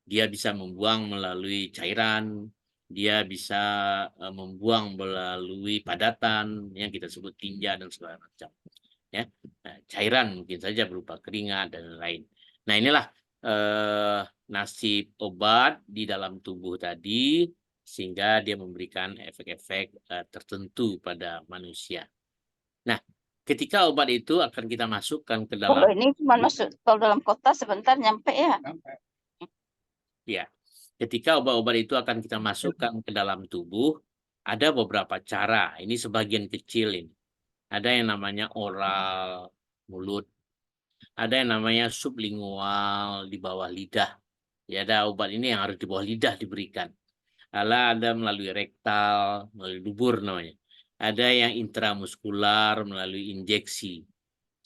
Dia bisa membuang melalui cairan, dia bisa membuang melalui padatan yang kita sebut tinja dan segala macam. Ya, nah, cairan mungkin saja berupa keringat dan lain. Nah, inilah nasib obat di dalam tubuh tadi, sehingga dia memberikan efek-efek tertentu pada manusia. Nah, ketika obat itu akan kita masukkan ke dalam. Kalau ini cuma masuk kalau dalam kota sebentar nyampe ya. Ya, ketika obat-obat itu akan kita masukkan ke dalam tubuh, ada beberapa cara. Ini sebagian kecil ini. Ada yang namanya oral, mulut. Ada yang namanya sublingual di bawah lidah. Ya, ada obat ini yang harus di bawah lidah diberikan. Ada melalui rektal, melalui dubur namanya. Ada yang intramuskular melalui injeksi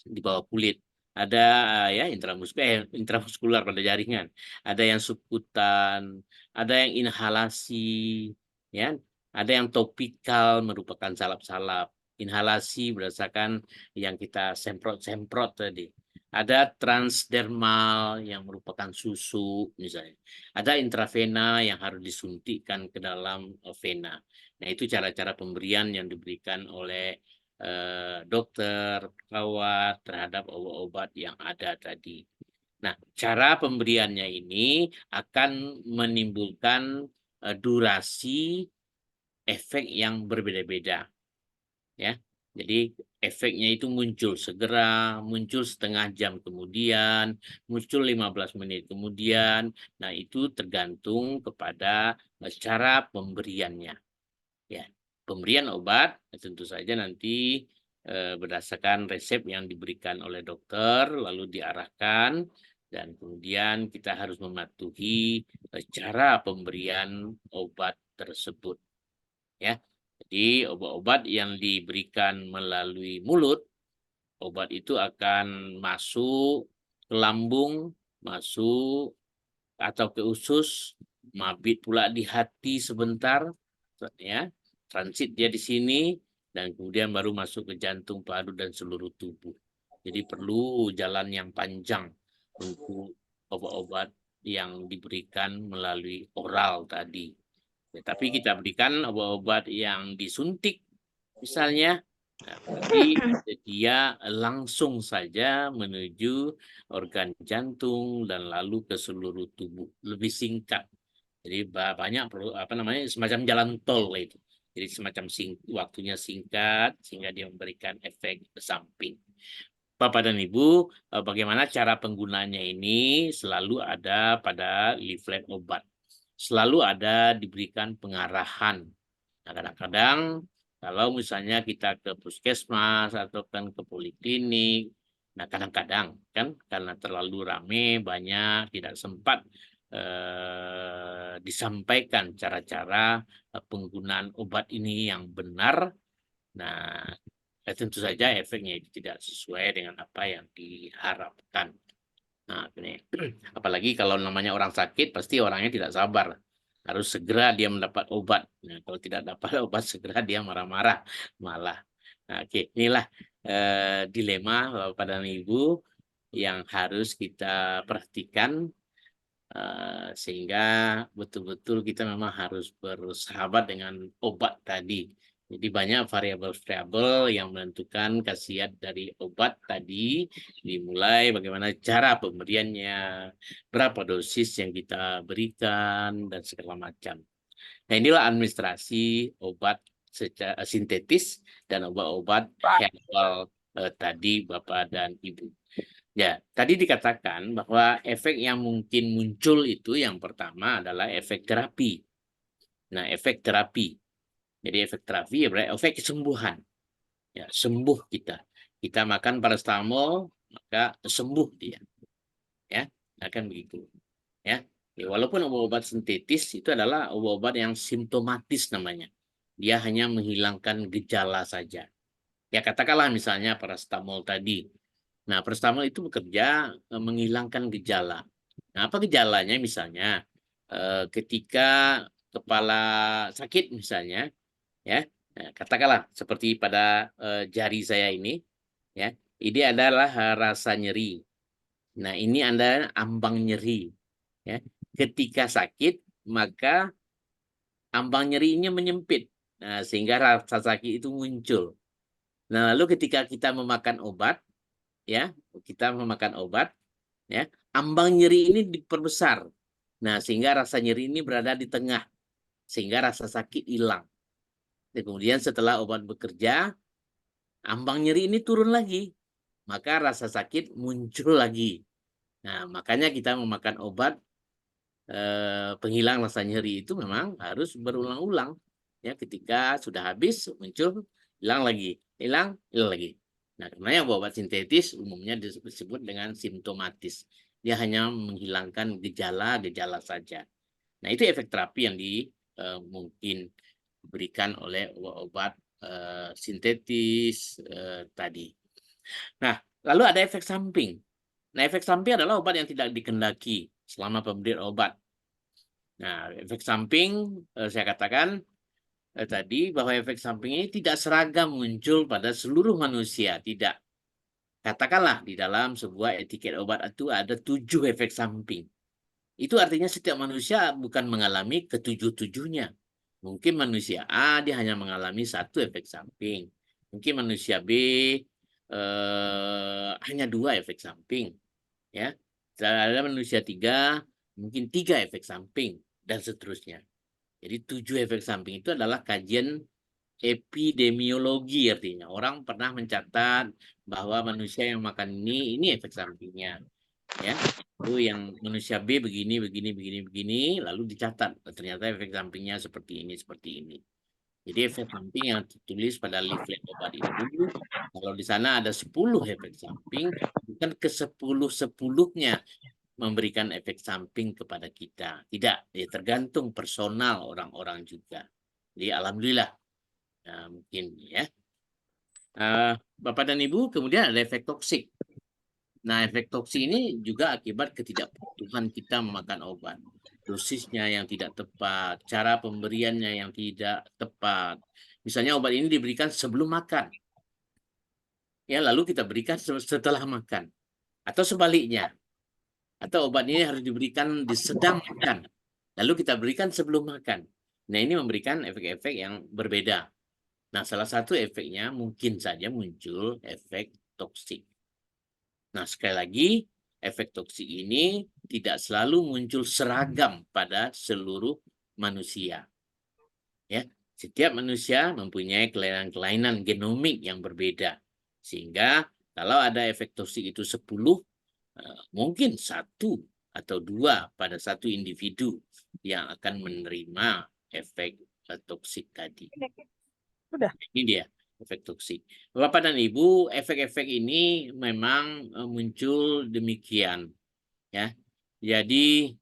di bawah kulit. Ada intramuskular pada jaringan. Ada yang subkutan, ada yang inhalasi, ya. Ada yang topikal merupakan salap-salap. Inhalasi berdasarkan yang kita semprot-semprot tadi. Ada transdermal yang merupakan susu misalnya. Ada intravena yang harus disuntikkan ke dalam vena. Nah, itu cara-cara pemberian yang diberikan oleh dokter, perawat terhadap obat-obat yang ada tadi. Nah, cara pemberiannya ini akan menimbulkan durasi efek yang berbeda-beda. Ya. Jadi efeknya itu muncul segera, muncul setengah jam kemudian, muncul 15 menit kemudian. Nah, itu tergantung kepada cara pemberiannya. Ya, pemberian obat tentu saja nanti berdasarkan resep yang diberikan oleh dokter, lalu diarahkan, dan kemudian kita harus mematuhi cara pemberian obat tersebut. Ya, jadi obat-obat yang diberikan melalui mulut, obat itu akan masuk ke lambung, masuk atau ke usus, mabit pula di hati sebentar, ya, transit dia di sini dan kemudian baru masuk ke jantung, padu dan seluruh tubuh. Jadi perlu jalan yang panjang untuk obat-obat yang diberikan melalui oral tadi. Ya, tapi kita berikan obat-obat yang disuntik misalnya, nah, berarti dia langsung saja menuju organ jantung dan lalu ke seluruh tubuh, lebih singkat. Jadi banyak semacam jalan tol itu. Jadi semacam waktunya singkat sehingga dia memberikan efek samping. Bapak dan Ibu, bagaimana cara penggunanya ini selalu ada pada leaflet obat. Selalu ada diberikan pengarahan. Nah, kadang-kadang kalau misalnya kita ke puskesmas atau kan ke poliklinik, nah kadang-kadang kan karena terlalu rame banyak tidak sempat disampaikan cara-cara penggunaan obat ini yang benar. Nah, tentu saja efeknya itu tidak sesuai dengan apa yang diharapkan. Nah, ini apalagi kalau namanya orang sakit, pasti orangnya tidak sabar. Harus segera dia mendapat obat. Nah, kalau tidak dapat obat, segera dia marah-marah malah. Nah, oke, inilah dilema Bapak dan Ibu yang harus kita perhatikan sehingga betul-betul kita memang harus bersahabat dengan obat tadi. Jadi banyak variabel-variabel yang menentukan khasiat dari obat tadi, dimulai bagaimana cara pemberiannya, berapa dosis yang kita berikan, dan segala macam. Nah, inilah administrasi obat secara sintetis dan obat-obat herbal tadi Bapak dan Ibu. Ya, tadi dikatakan bahwa efek yang mungkin muncul itu yang pertama adalah efek terapi. Nah, efek terapi. Jadi efek terapi ya berarti efek kesembuhan. Ya, sembuh kita. Kita makan paracetamol, maka sembuh dia. Ya, akan begitu. Ya. Walaupun obat-obat sintetis itu adalah obat-obat yang simptomatis namanya. Dia hanya menghilangkan gejala saja. Ya, katakanlah misalnya paracetamol tadi. Nah, paracetamol itu bekerja menghilangkan gejala. Nah, apa gejalanya misalnya? Ketika kepala sakit misalnya, ya, katakanlah seperti pada jari saya ini, ya, ini adalah rasa nyeri. Nah, ini adalah ambang nyeri. Ya. Ketika sakit, maka ambang nyerinya menyempit. Nah, sehingga rasa sakit itu muncul. Nah, lalu ketika kita memakan obat, ya, ya, ambang nyeri ini diperbesar. Nah, sehingga rasa nyeri ini berada di tengah, sehingga rasa sakit hilang. Dan kemudian setelah obat bekerja, ambang nyeri ini turun lagi, maka rasa sakit muncul lagi. Nah, makanya kita memakan obat penghilang rasa nyeri itu memang harus berulang-ulang. Ya, ketika sudah habis muncul, hilang lagi, hilang lagi. Nah, karena obat sintetis umumnya disebut dengan simptomatis. Dia hanya menghilangkan gejala-gejala saja. Nah, itu efek terapi yang mungkin diberikan oleh obat-obat sintetis tadi. Nah, lalu ada efek samping. Nah, efek samping adalah obat yang tidak dikehendaki selama pemberian obat. Nah, efek samping saya katakan tadi bahwa efek samping ini tidak seragam muncul pada seluruh manusia, tidak. Katakanlah di dalam sebuah etiket obat itu ada 7 efek samping. Itu artinya setiap manusia bukan mengalami ketujuh-tujuhnya. Mungkin manusia A dia hanya mengalami 1 efek samping. Mungkin manusia B hanya 2 efek samping. Ya, ada manusia 3 mungkin 3 efek samping dan seterusnya. Jadi 7 efek samping itu adalah kajian epidemiologi, artinya orang pernah mencatat bahwa manusia yang makan ini efek sampingnya, ya. Itu yang manusia B begini, lalu dicatat ternyata efek sampingnya seperti ini. Jadi efek samping yang ditulis pada leaflet obat itu, kalau di sana ada 10 efek samping, bukan ke 10-10-nya memberikan efek samping kepada kita. Tidak, ya tergantung personal orang-orang juga. Jadi alhamdulillah. Nah, mungkin ya. Bapak dan Ibu, kemudian ada efek toksik. Nah, efek toksik ini juga akibat ketidakpatuhan kita memakan obat. dosisnya yang tidak tepat, cara pemberiannya yang tidak tepat. Misalnya obat ini diberikan sebelum makan, ya lalu kita berikan setelah makan, atau sebaliknya, atau obat ini harus diberikan di sedang makan, lalu kita berikan sebelum makan. Nah, ini memberikan efek-efek yang berbeda. Nah, salah satu efeknya mungkin saja muncul efek toksik. Nah, sekali lagi, efek toksik ini tidak selalu muncul seragam pada seluruh manusia. Ya, setiap manusia mempunyai kelainan-kelainan genomik yang berbeda. Sehingga kalau ada efek toksik itu 10, mungkin 1 atau 2 pada satu individu yang akan menerima efek toksik tadi. Sudah. Ini dia efek toksik. Bapak dan Ibu, efek-efek ini memang muncul demikian, ya. Jadi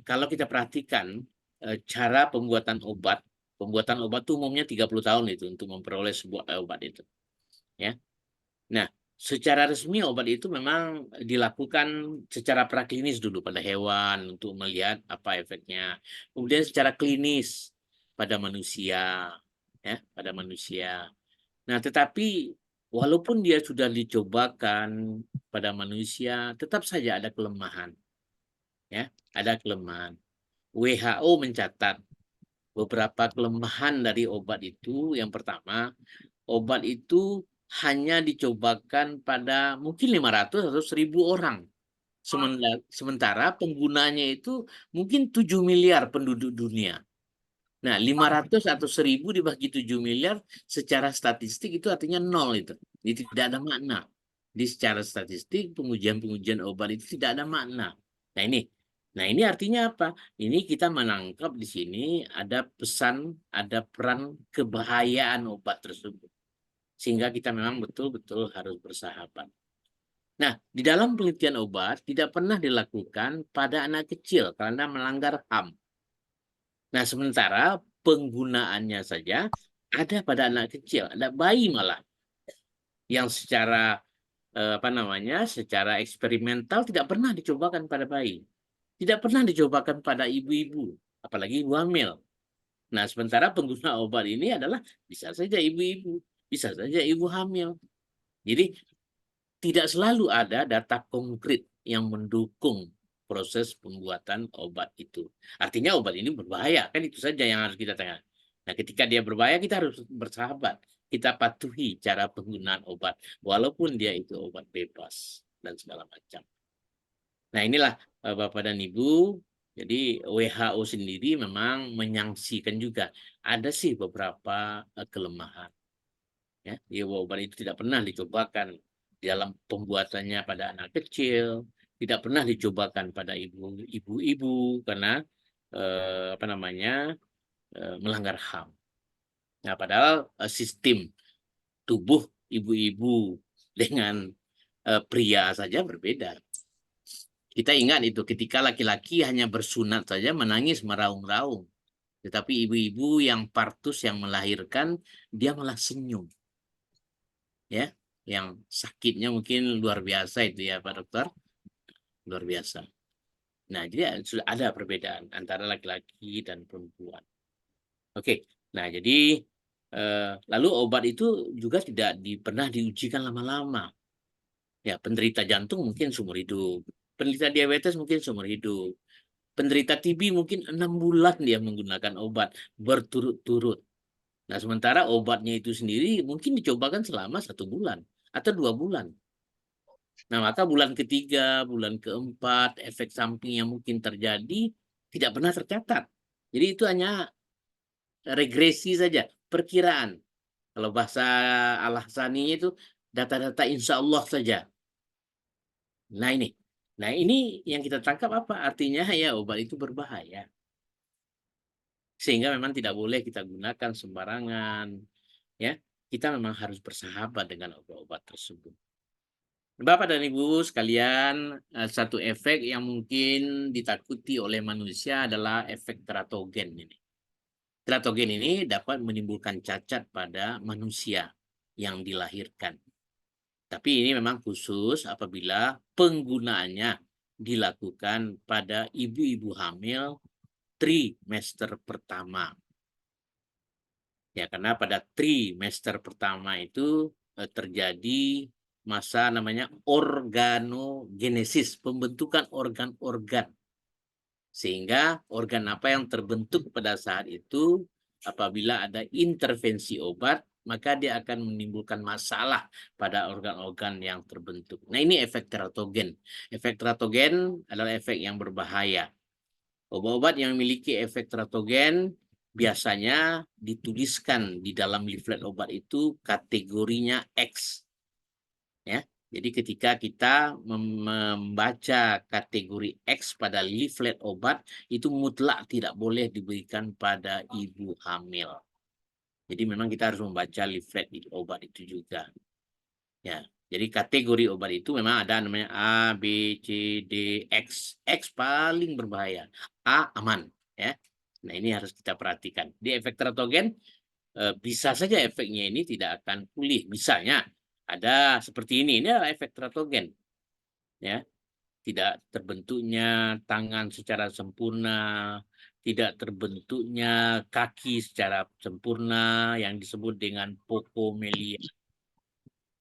kalau kita perhatikan cara pembuatan obat itu umumnya 30 tahun itu untuk memperoleh sebuah obat itu, ya. Nah, secara resmi obat itu memang dilakukan secara praklinis dulu pada hewan untuk melihat apa efeknya. Kemudian secara klinis pada manusia, ya, pada manusia. Nah, tetapi walaupun dia sudah dicobakan pada manusia, tetap saja ada kelemahan. Ya, ada kelemahan. WHO mencatat beberapa kelemahan dari obat itu. Yang pertama, obat itu hanya dicobakan pada mungkin 500 atau 1000 orang. Sementara penggunanya itu mungkin 7 miliar penduduk dunia. Nah, 500 atau 1000 dibagi 7 miliar secara statistik itu artinya 0 itu. Jadi tidak ada makna. Di secara statistik pengujian-pengujian obat itu tidak ada makna. Nah ini artinya apa? Ini kita menangkap di sini ada pesan, ada peran kebahayaan obat tersebut. Sehingga kita memang betul-betul harus bersahabat. Nah, di dalam penelitian obat tidak pernah dilakukan pada anak kecil karena melanggar HAM. Nah, sementara penggunaannya saja ada pada anak kecil, ada bayi malah yang secara secara eksperimental tidak pernah dicobakan pada bayi. Tidak pernah dicobakan pada ibu-ibu, apalagi ibu hamil. Nah, sementara pengguna obat ini adalah bisa saja ibu-ibu, bisa saja ibu hamil. Jadi tidak selalu ada data konkret yang mendukung proses pembuatan obat itu. Artinya obat ini berbahaya, kan itu saja yang harus kita tanyakan. Nah, ketika dia berbahaya, kita harus bersahabat. Kita patuhi cara penggunaan obat, walaupun dia itu obat bebas dan segala macam. Nah, inilah Bapak dan Ibu, jadi WHO sendiri memang menyaksikan juga ada sih beberapa kelemahan. Ya, obat itu tidak pernah dicobakan dalam pembuatannya pada anak kecil, tidak pernah dicobakan pada ibu-ibu karena melanggar HAM. Nah, padahal sistem tubuh ibu-ibu dengan pria saja berbeda. Kita ingat itu ketika laki-laki hanya bersunat saja menangis meraung-raung. Tetapi ibu-ibu yang partus yang melahirkan dia malah senyum. Ya, yang sakitnya mungkin luar biasa itu ya Pak Dokter. Luar biasa. Nah, jadi sudah ada perbedaan antara laki-laki dan perempuan. Oke. Nah, jadi lalu obat itu juga tidak pernah diujikan lama-lama. Ya, penderita jantung mungkin seumur hidup. Penderita diabetes mungkin seumur hidup. Penderita TB mungkin 6 bulan dia menggunakan obat berturut-turut. Nah, sementara obatnya itu sendiri mungkin dicobakan selama 1 bulan atau 2 bulan. Nah, maka bulan ketiga, bulan keempat, efek samping yang mungkin terjadi tidak pernah tercatat. Jadi itu hanya regresi saja, perkiraan. Kalau bahasa Al-Hasani itu data-data insya Allah saja. Nah ini yang kita tangkap apa? Artinya ya obat itu berbahaya. Sehingga memang tidak boleh kita gunakan sembarangan. Ya, kita memang harus bersahabat dengan obat-obat tersebut. Bapak dan Ibu sekalian, satu efek yang mungkin ditakuti oleh manusia adalah efek teratogen ini. Teratogen ini dapat menimbulkan cacat pada manusia yang dilahirkan. Tapi ini memang khusus apabila penggunaannya dilakukan pada ibu-ibu hamil trimester pertama. Ya, karena pada trimester pertama itu terjadi masa namanya organogenesis, pembentukan organ-organ. Sehingga organ apa yang terbentuk pada saat itu, apabila ada intervensi obat, maka dia akan menimbulkan masalah pada organ-organ yang terbentuk. Nah, ini efek teratogen. Efek teratogen adalah efek yang berbahaya. Obat-obat yang memiliki efek teratogen biasanya dituliskan di dalam leaflet obat itu kategorinya X. Ya. Jadi ketika kita membaca kategori X pada leaflet obat, itu mutlak tidak boleh diberikan pada ibu hamil. Jadi memang kita harus membaca leaflet obat itu juga. Ya, jadi kategori obat itu memang ada namanya A, B, C, D, X. X paling berbahaya. A aman, ya. Nah, ini harus kita perhatikan. Di efek teratogen bisa saja efeknya ini tidak akan pulih. Misalnya ada seperti ini adalah efek teratogen. Ya, tidak terbentuknya tangan secara sempurna, tidak terbentuknya kaki secara sempurna yang disebut dengan pokomelia.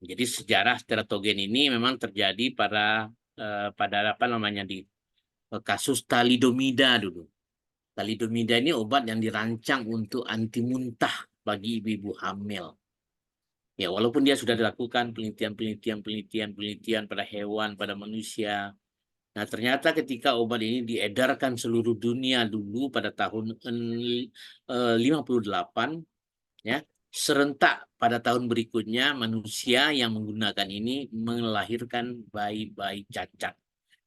Jadi sejarah teratogen ini memang terjadi pada apa namanya di kasus thalidomida dulu. Thalidomida ini obat yang dirancang untuk anti muntah bagi ibu-ibu hamil. Ya, walaupun dia sudah dilakukan penelitian pada hewan, pada manusia. Nah, ternyata ketika obat ini diedarkan seluruh dunia dulu pada tahun 58, ya, serentak pada tahun berikutnya manusia yang menggunakan ini melahirkan bayi-bayi cacat.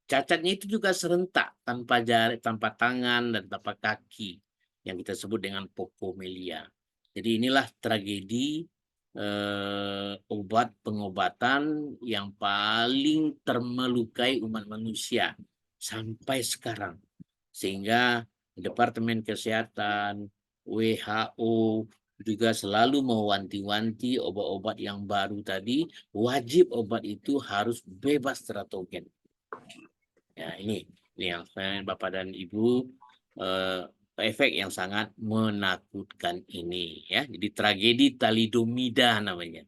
Cacatnya itu juga serentak tanpa jari, tanpa tangan dan tanpa kaki yang kita sebut dengan pokomelia. Jadi inilah tragedi obat pengobatan yang paling termelukai umat manusia sampai sekarang. Sehingga Departemen Kesehatan, WHO juga selalu mewanti-wanti obat-obat yang baru tadi, wajib obat itu harus bebas teratogen. Ya, ini yang Bapak dan Ibu, efek yang sangat menakutkan ini, ya. Jadi tragedi thalidomida namanya.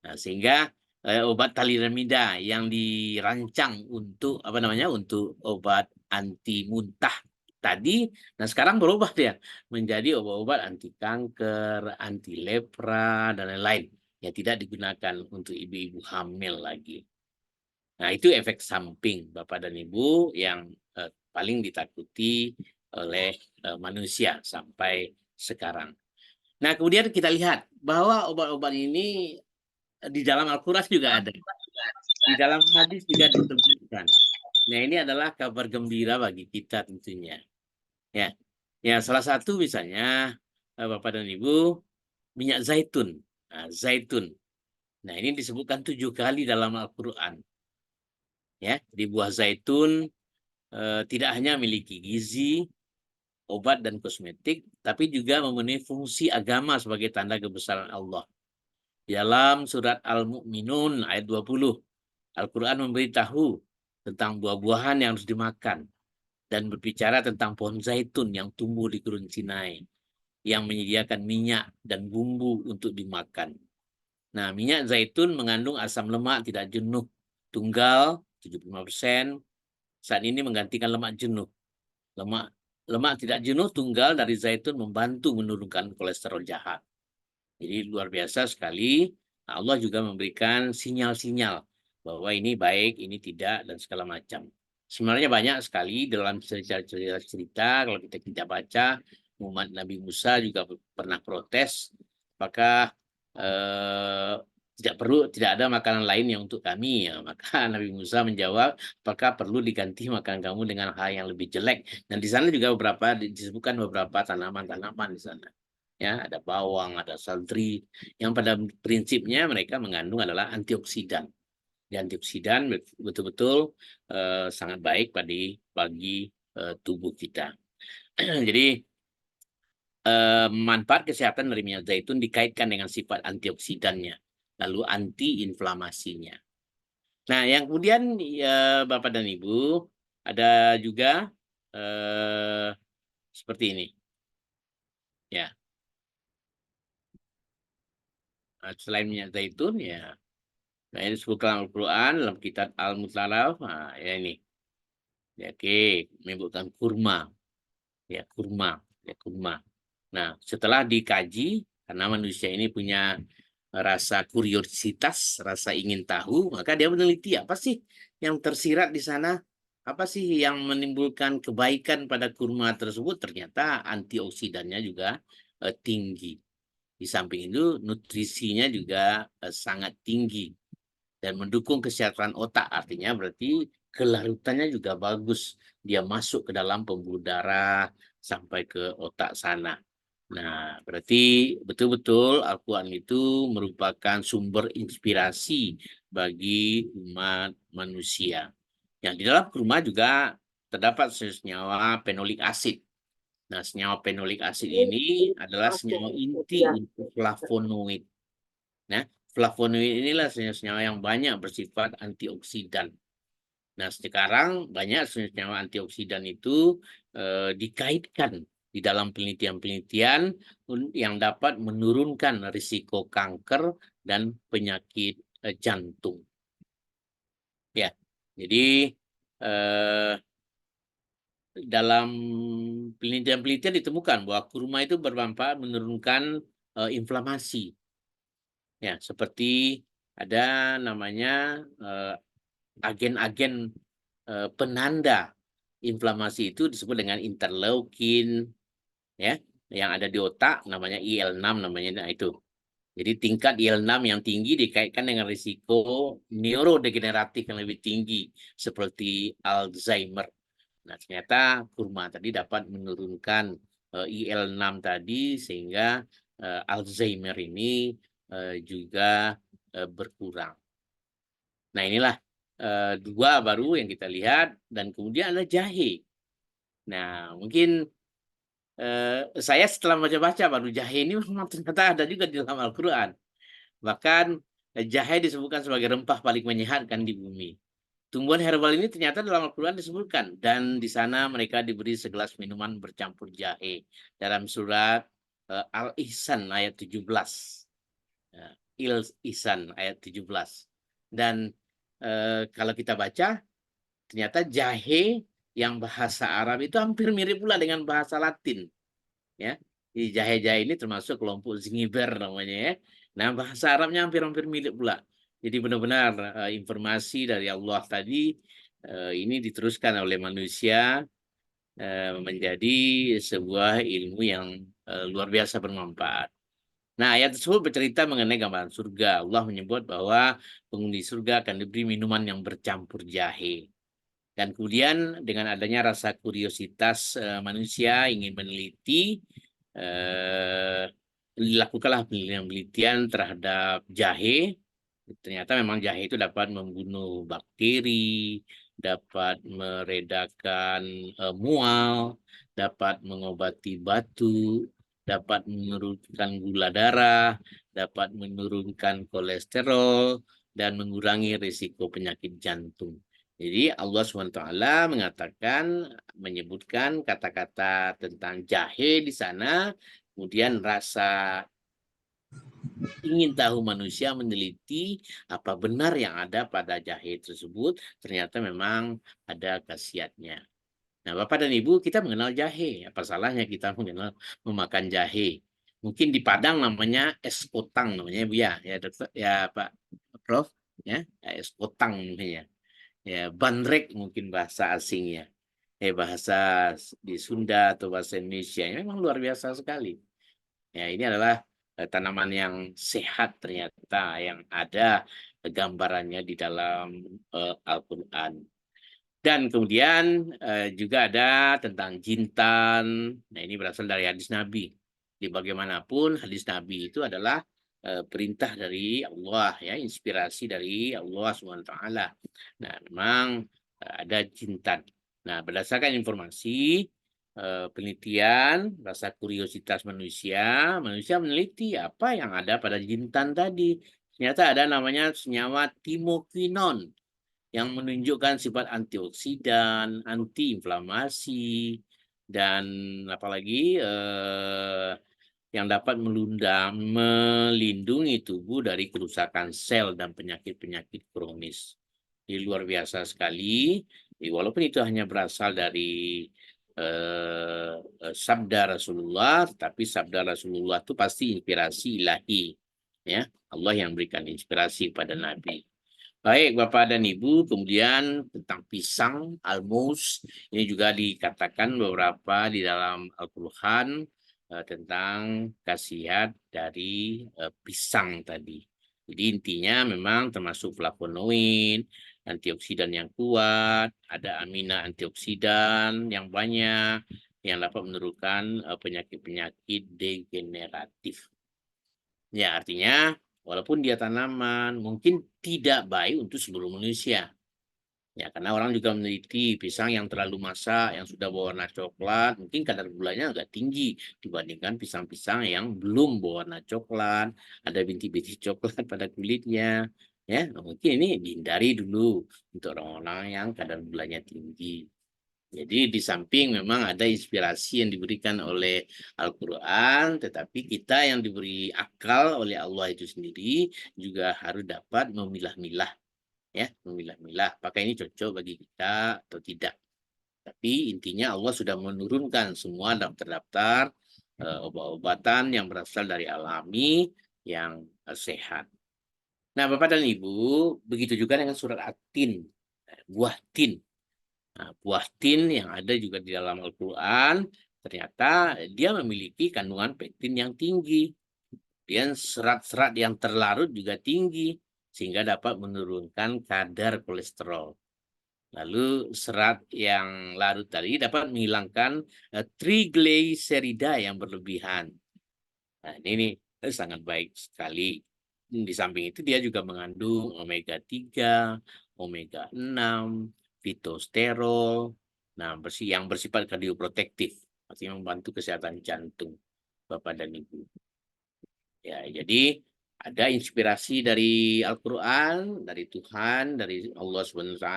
Nah, sehingga obat thalidomida yang dirancang untuk apa namanya, untuk obat anti muntah tadi, nah sekarang berubah dia menjadi obat-obat anti kanker, anti lepra dan lain-lain yang tidak digunakan untuk ibu-ibu hamil lagi. Nah, itu efek samping Bapak dan Ibu yang paling ditakuti oleh manusia sampai sekarang. Nah, kemudian kita lihat bahwa obat-obat ini di dalam Al-Quran juga ada. Di dalam hadis juga disebutkan. Nah, ini adalah kabar gembira bagi kita tentunya. Ya, ya, salah satu misalnya Bapak dan Ibu, minyak zaitun. Nah, zaitun. Nah, ini disebutkan 7 kali dalam Al-Quran. Ya, di buah zaitun tidak hanya memiliki gizi, obat dan kosmetik, tapi juga memenuhi fungsi agama sebagai tanda kebesaran Allah. Dalam surat Al-Mu'minun ayat 20, Al-Quran memberitahu tentang buah-buahan yang harus dimakan dan berbicara tentang pohon zaitun yang tumbuh di gurun Sinai yang menyediakan minyak dan bumbu untuk dimakan. Nah, minyak zaitun mengandung asam lemak tidak jenuh tunggal 75%. Saat ini menggantikan lemak jenuh. Lemak tidak jenuh tunggal dari zaitun membantu menurunkan kolesterol jahat. Jadi luar biasa sekali. Allah juga memberikan sinyal-sinyal bahwa ini baik, ini tidak, dan segala macam. Sebenarnya banyak sekali dalam cerita-cerita kalau kita baca, umat Nabi Musa juga pernah protes, apakah tidak ada makanan lain yang untuk kami, ya. Maka Nabi Musa menjawab, apakah perlu diganti makanan kamu dengan hal yang lebih jelek? Dan di sana juga disebutkan beberapa tanaman-tanaman di sana. Ya, ada bawang, ada seledri, yang pada prinsipnya mereka mengandung adalah antioksidan. Dan antioksidan betul-betul sangat baik bagi tubuh kita. Jadi manfaat kesehatan dari minyak zaitun dikaitkan dengan sifat antioksidannya, lalu anti-inflamasinya. Nah, yang kemudian Bapak dan Ibu, ada juga seperti ini. Ya. Nah, selain minyak zaitun ya. Nah, ini disebutkan Al-Quran dalam kitab Al-Mutalaf. Nah, ya ini. Ya, oke, menyebutkan kurma. Ya, kurma. Ya, kurma. Nah, setelah dikaji, karena manusia ini punya rasa kuriositas, rasa ingin tahu, maka dia meneliti apa sih yang tersirat di sana, apa sih yang menimbulkan kebaikan pada kurma tersebut. Ternyata antioksidannya juga tinggi. Di samping itu nutrisinya juga sangat tinggi dan mendukung kesehatan otak. Artinya berarti kelarutannya juga bagus. Dia masuk ke dalam pembuluh darah sampai ke otak sana. Nah, berarti betul-betul Al-Quran itu merupakan sumber inspirasi bagi umat manusia. Yang di dalam kurma juga terdapat senyawa fenolik asid. Nah, senyawa fenolik asid ini adalah senyawa inti untuk flavonoid. Nah, flavonoid inilah senyawa yang banyak bersifat antioksidan. Nah, sekarang banyak senyawa antioksidan itu dikaitkan di dalam penelitian-penelitian yang dapat menurunkan risiko kanker dan penyakit jantung. Ya, jadi dalam penelitian-penelitian ditemukan bahwa kurma itu bermanfaat menurunkan inflamasi. Ya, seperti ada namanya agen-agen penanda inflamasi itu disebut dengan interleukin, ya, yang ada di otak namanya IL-6 namanya. Nah, itu. Jadi tingkat IL-6 yang tinggi dikaitkan dengan risiko neurodegeneratif yang lebih tinggi seperti Alzheimer. Nah, ternyata kurma tadi dapat menurunkan IL-6 tadi sehingga Alzheimer ini juga berkurang. Nah, inilah dua baru yang kita lihat, dan kemudian ada jahe. Nah, mungkin saya setelah baca-baca baru jahe ini memang ternyata ada juga di dalam Al-Quran. Bahkan jahe disebutkan sebagai rempah paling menyehatkan di bumi. Tumbuhan herbal ini ternyata dalam Al-Quran disebutkan, dan di sana mereka diberi segelas minuman bercampur jahe dalam surat Al-Ihsan ayat 17. Il-Ihsan ayat 17. Dan kalau kita baca, ternyata jahe yang bahasa Arab itu hampir mirip pula dengan bahasa Latin. Ya, di jahe-jahe ini termasuk kelompok zingiber namanya ya. Nah, bahasa Arabnya hampir-hampir mirip pula. Jadi benar-benar informasi dari Allah tadi ini diteruskan oleh manusia menjadi sebuah ilmu yang luar biasa bermanfaat. Nah, ayat tersebut bercerita mengenai gambaran surga. Allah menyebut bahwa penghuni surga akan diberi minuman yang bercampur jahe. Dan kemudian dengan adanya rasa kuriositas manusia ingin meneliti, dilakukanlah penelitian terhadap jahe. Ternyata memang jahe itu dapat membunuh bakteri, dapat meredakan mual, dapat mengobati batu, dapat menurunkan gula darah, dapat menurunkan kolesterol, dan mengurangi risiko penyakit jantung. Jadi Allah SWT mengatakan, menyebutkan kata-kata tentang jahe di sana, kemudian rasa ingin tahu manusia meneliti apa benar yang ada pada jahe tersebut, ternyata memang ada khasiatnya. Nah, Bapak dan Ibu, kita mengenal jahe. Apa salahnya kita mengenal memakan jahe? Mungkin di Padang namanya es kotang namanya, Bu ya, ya Dokter, ya Pak Prof, ya, es kotang namanya. Ya, bandrek mungkin bahasa asingnya. Bahasa di Sunda atau bahasa Indonesia memang luar biasa sekali. Ya, ini adalah tanaman yang sehat ternyata yang ada gambarannya di dalam Al-Quran. Dan kemudian juga ada tentang jintan. Nah, ini berasal dari hadis Nabi. Di bagaimanapun hadis Nabi itu adalah perintah dari Allah, ya, inspirasi dari Allah SWT. Nah, memang ada jintan. Nah, berdasarkan informasi penelitian, rasa kuriositas manusia meneliti apa yang ada pada jintan tadi. Ternyata ada namanya senyawa timokinon. yang menunjukkan sifat antioksidan, antiinflamasi, dan apalagi yang dapat melindungi tubuh dari kerusakan sel dan penyakit-penyakit kronis. Ini luar biasa sekali. Walaupun itu hanya berasal dari sabda Rasulullah, tapi sabda Rasulullah itu pasti inspirasi ilahi, ya. Allah yang berikan inspirasi pada Nabi. Baik, Bapak dan Ibu, kemudian tentang pisang, almus, ini juga dikatakan beberapa di dalam Al-Quran tentang khasiat dari pisang tadi. Jadi intinya memang termasuk flavonoid, antioksidan yang kuat, ada amina antioksidan yang banyak, yang dapat menurunkan penyakit-penyakit degeneratif. Ya, artinya walaupun dia tanaman, mungkin tidak baik untuk seluruh manusia. Ya, karena orang juga meneliti pisang yang terlalu masak, yang sudah berwarna coklat, mungkin kadar gulanya agak tinggi dibandingkan pisang-pisang yang belum berwarna coklat, ada bintik-bintik coklat pada kulitnya. Ya, mungkin ini dihindari dulu untuk orang-orang yang kadar gulanya tinggi. Jadi di samping memang ada inspirasi yang diberikan oleh Al-Quran, tetapi kita yang diberi akal oleh Allah itu sendiri juga harus dapat memilah-milah, ya, memilah-milah. Apakah ini cocok bagi kita atau tidak? Tapi intinya Allah sudah menurunkan semua daftar-daftar obat-obatan yang berasal dari alami yang sehat. Nah, Bapak dan Ibu, begitu juga dengan surat At-Tin, buah tin. Nah, buah tin yang ada juga di dalam Al-Quran, ternyata dia memiliki kandungan pektin yang tinggi. Dan serat-serat yang terlarut juga tinggi, sehingga dapat menurunkan kadar kolesterol. Lalu serat yang larut tadi dapat menghilangkan trigliserida yang berlebihan. Nah, ini sangat baik sekali. Di samping itu dia juga mengandung omega 3, omega 6, fitosterol, nah yang bersifat kardioprotektif, artinya membantu kesehatan jantung Bapak dan Ibu. Ya, jadi ada inspirasi dari Al-Quran, dari Tuhan, dari Allah SWT,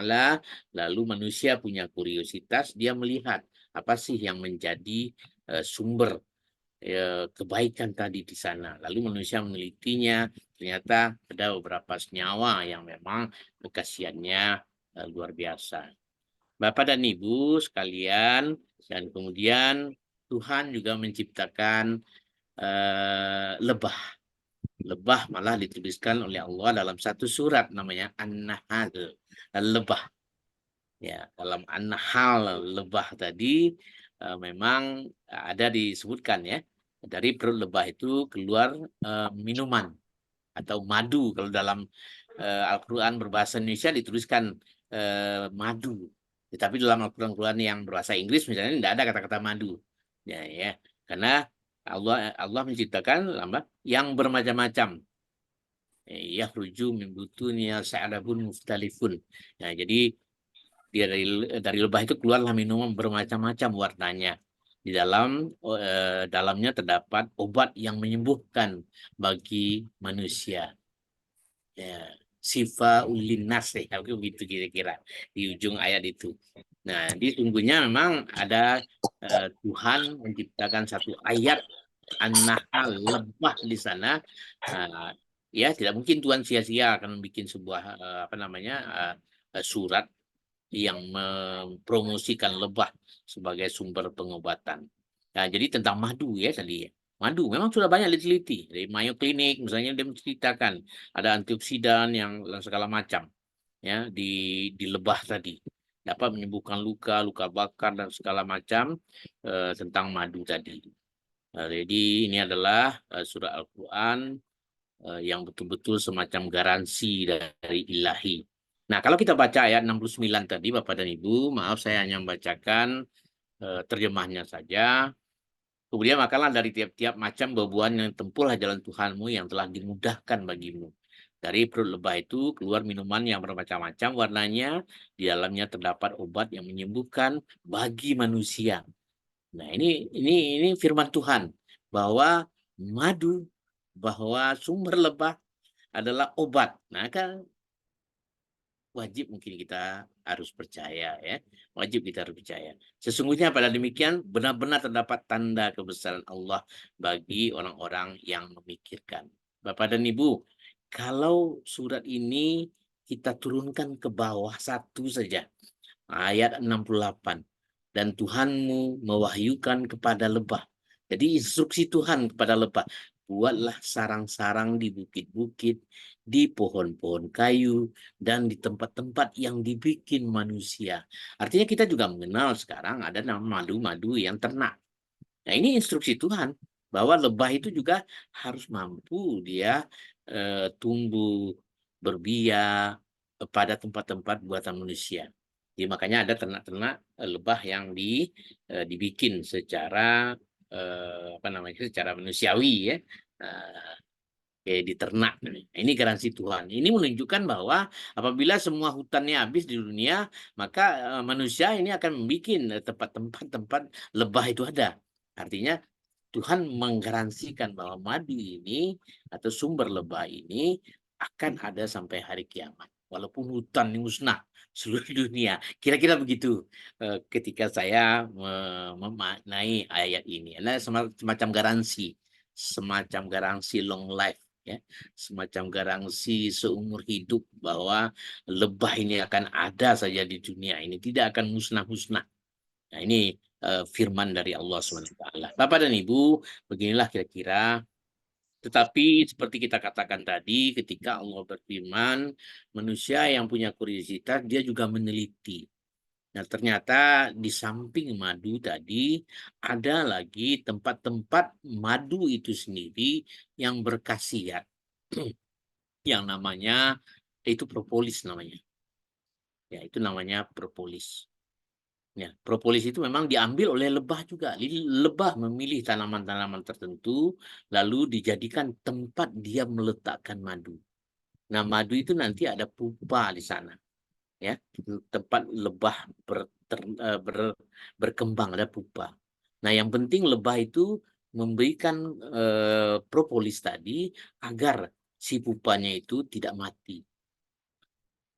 lalu manusia punya kuriositas, dia melihat apa sih yang menjadi sumber kebaikan tadi di sana. Lalu manusia menelitinya, ternyata ada beberapa senyawa yang memang khasiatnya luar biasa. Bapak dan Ibu sekalian, dan kemudian Tuhan juga menciptakan lebah. Lebah malah dituliskan oleh Allah dalam satu surat namanya An-Nahl, lebah. Ya, dalam An-Nahl lebah tadi memang ada disebutkan ya, dari perut lebah itu keluar minuman atau madu. Kalau dalam Al-Quran berbahasa Indonesia dituliskan madu. Tetapi dalam Al-Quran yang berbahasa Inggris misalnya tidak ada kata-kata madu. Ya, karena Allah menciptakan yang bermacam-macam. Yakhruju min butuniha sa'labun mukhtalifun. Nah, jadi dia dari lebah itu keluarlah minuman bermacam-macam warnanya. Di dalamnya terdapat obat yang menyembuhkan bagi manusia. Ya, sifa ulinas begitu kira-kira di ujung ayat itu. Nah, sungguhnya memang ada Tuhan menciptakan satu ayat An-Nahl lebah di sana. Ya, tidak mungkin Tuhan sia-sia akan membuat sebuah surat yang mempromosikan lebah sebagai sumber pengobatan. Nah, jadi tentang madu ya tadi ya. Madu memang sudah banyak diteliti. Dari Mayo Clinic misalnya dia menceritakan ada antioksidan yang segala macam ya di lebah tadi. Dapat menyembuhkan luka, luka bakar dan segala macam tentang madu tadi. Jadi ini adalah surah Al-Quran yang betul-betul semacam garansi dari ilahi. Nah, kalau kita baca ayat 69 tadi, Bapak dan Ibu, maaf saya hanya membacakan terjemahnya saja. Kemudian makanlah dari tiap-tiap macam buah-buahan yang tempuhlah jalan Tuhanmu yang telah dimudahkan bagimu. Dari perut lebah itu keluar minuman yang bermacam-macam warnanya, di dalamnya terdapat obat yang menyembuhkan bagi manusia. Nah, ini firman Tuhan bahwa madu, bahwa sumber lebah adalah obat. Nah, kan wajib mungkin kita harus percaya ya. Wajib kita harus percaya. Sesungguhnya pada demikian benar-benar terdapat tanda kebesaran Allah bagi orang-orang yang memikirkan. Bapak dan Ibu, kalau surat ini kita turunkan ke bawah satu saja, ayat 68. Dan Tuhanmu mewahyukan kepada lebah. Jadi instruksi Tuhan kepada lebah, buatlah sarang-sarang di bukit-bukit, di pohon-pohon kayu, dan di tempat-tempat yang dibikin manusia. Artinya kita juga mengenal sekarang ada nama madu-madu yang ternak. Nah, ini instruksi Tuhan bahwa lebah itu juga harus mampu dia tumbuh berbiak pada tempat-tempat buatan manusia. Jadi makanya ada ternak-ternak lebah yang dibikin secara secara manusiawi ya. Kayak diternak. Nah, ini garansi Tuhan. Ini menunjukkan bahwa apabila semua hutannya habis di dunia, maka manusia ini akan membuat tempat-tempat lebah itu ada. Artinya Tuhan menggaransikan bahwa madu ini atau sumber lebah ini akan ada sampai hari kiamat. Walaupun hutan ini musnah seluruh dunia. Kira-kira begitu ketika saya memaknai ayat ini. Ada semacam garansi long life. Ya, semacam garansi seumur hidup bahwa lebah ini akan ada saja di dunia ini, tidak akan musnah-musnah. Nah, ini firman dari Allah SWT. Bapak dan Ibu, beginilah kira-kira. Tetapi seperti kita katakan tadi, ketika Allah berfirman, manusia yang punya kuriositas, dia juga meneliti. Nah, ternyata di samping madu tadi, ada lagi tempat-tempat madu itu sendiri yang berkhasiat. Yang namanya, itu propolis namanya. Ya, itu namanya propolis. Ya, propolis itu memang diambil oleh lebah juga. Lebah memilih tanaman-tanaman tertentu, lalu dijadikan tempat dia meletakkan madu. Nah, madu itu nanti ada pupa di sana. Ya, tempat lebah berkembang, ada pupa. Nah, yang penting lebah itu memberikan propolis tadi agar si pupanya itu tidak mati.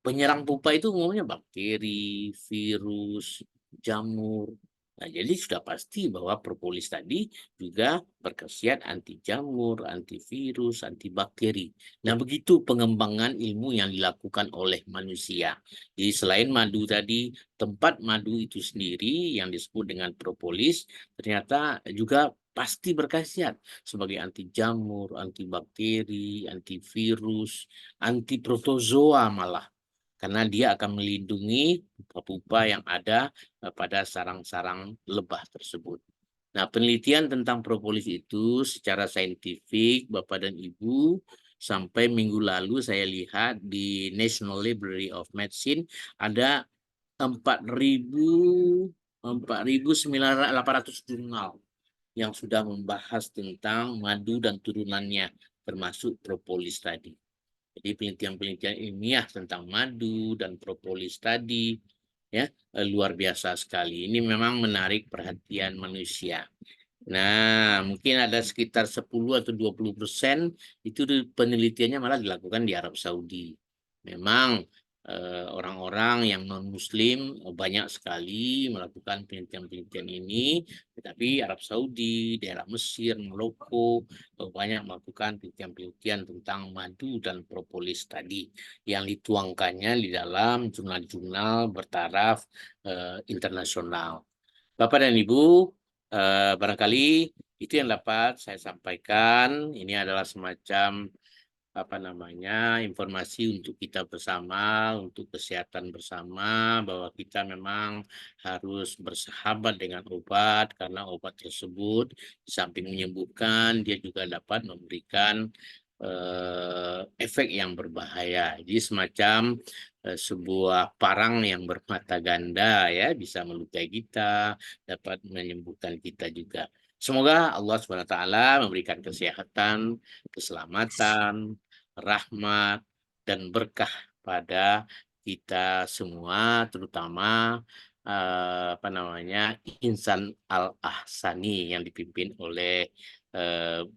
Penyerang pupa itu umumnya bakteri, virus, jamur. Nah, jadi sudah pasti bahwa propolis tadi juga berkhasiat anti jamur, antivirus, antibakteri. Nah, begitu pengembangan ilmu yang dilakukan oleh manusia. Jadi selain madu tadi, tempat madu itu sendiri yang disebut dengan propolis ternyata juga pasti berkhasiat sebagai anti jamur, antibakteri, antivirus, anti protozoa malah. Karena dia akan melindungi pupa-pupa yang ada pada sarang-sarang lebah tersebut. Nah, penelitian tentang propolis itu secara saintifik, Bapak dan Ibu, sampai minggu lalu saya lihat di National Library of Medicine ada 4.800 jurnal yang sudah membahas tentang madu dan turunannya, termasuk propolis tadi. Jadi penelitian-penelitian ilmiah tentang madu dan propolis tadi ya luar biasa sekali. Ini memang menarik perhatian manusia. Nah, mungkin ada sekitar 10 atau 20% itu penelitiannya malah dilakukan di Arab Saudi. Memang orang-orang yang non-Muslim banyak sekali melakukan penelitian-penelitian ini, tetapi Arab Saudi, daerah Mesir, Maroko banyak melakukan penelitian-penelitian tentang madu dan propolis tadi yang dituangkannya di dalam jurnal-jurnal bertaraf internasional. Bapak dan Ibu, barangkali itu yang dapat saya sampaikan. Ini adalah semacam informasi untuk kita bersama, untuk kesehatan bersama, bahwa kita memang harus bersahabat dengan obat karena obat tersebut di samping menyembuhkan, dia juga dapat memberikan efek yang berbahaya. Jadi semacam sebuah parang yang bermata ganda ya, bisa melukai kita, dapat menyembuhkan kita juga. Semoga Allah SWT memberikan kesehatan, keselamatan, rahmat, dan berkah pada kita semua, terutama Insan Al-Ahsani yang dipimpin oleh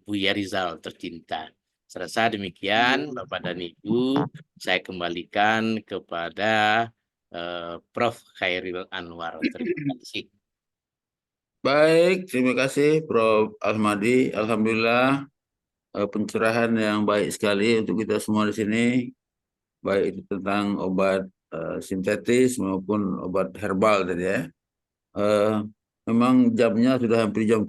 Buya Rizal tercinta. Saya rasa demikian Bapak dan Ibu. Saya kembalikan kepada Prof. Khairil Anwar. Terima kasih. Baik, terima kasih Prof. Ahmadi. Alhamdulillah pencerahan yang baik sekali untuk kita semua di sini, baik itu tentang obat sintetis maupun obat herbal tadi ya. Memang jamnya sudah hampir jam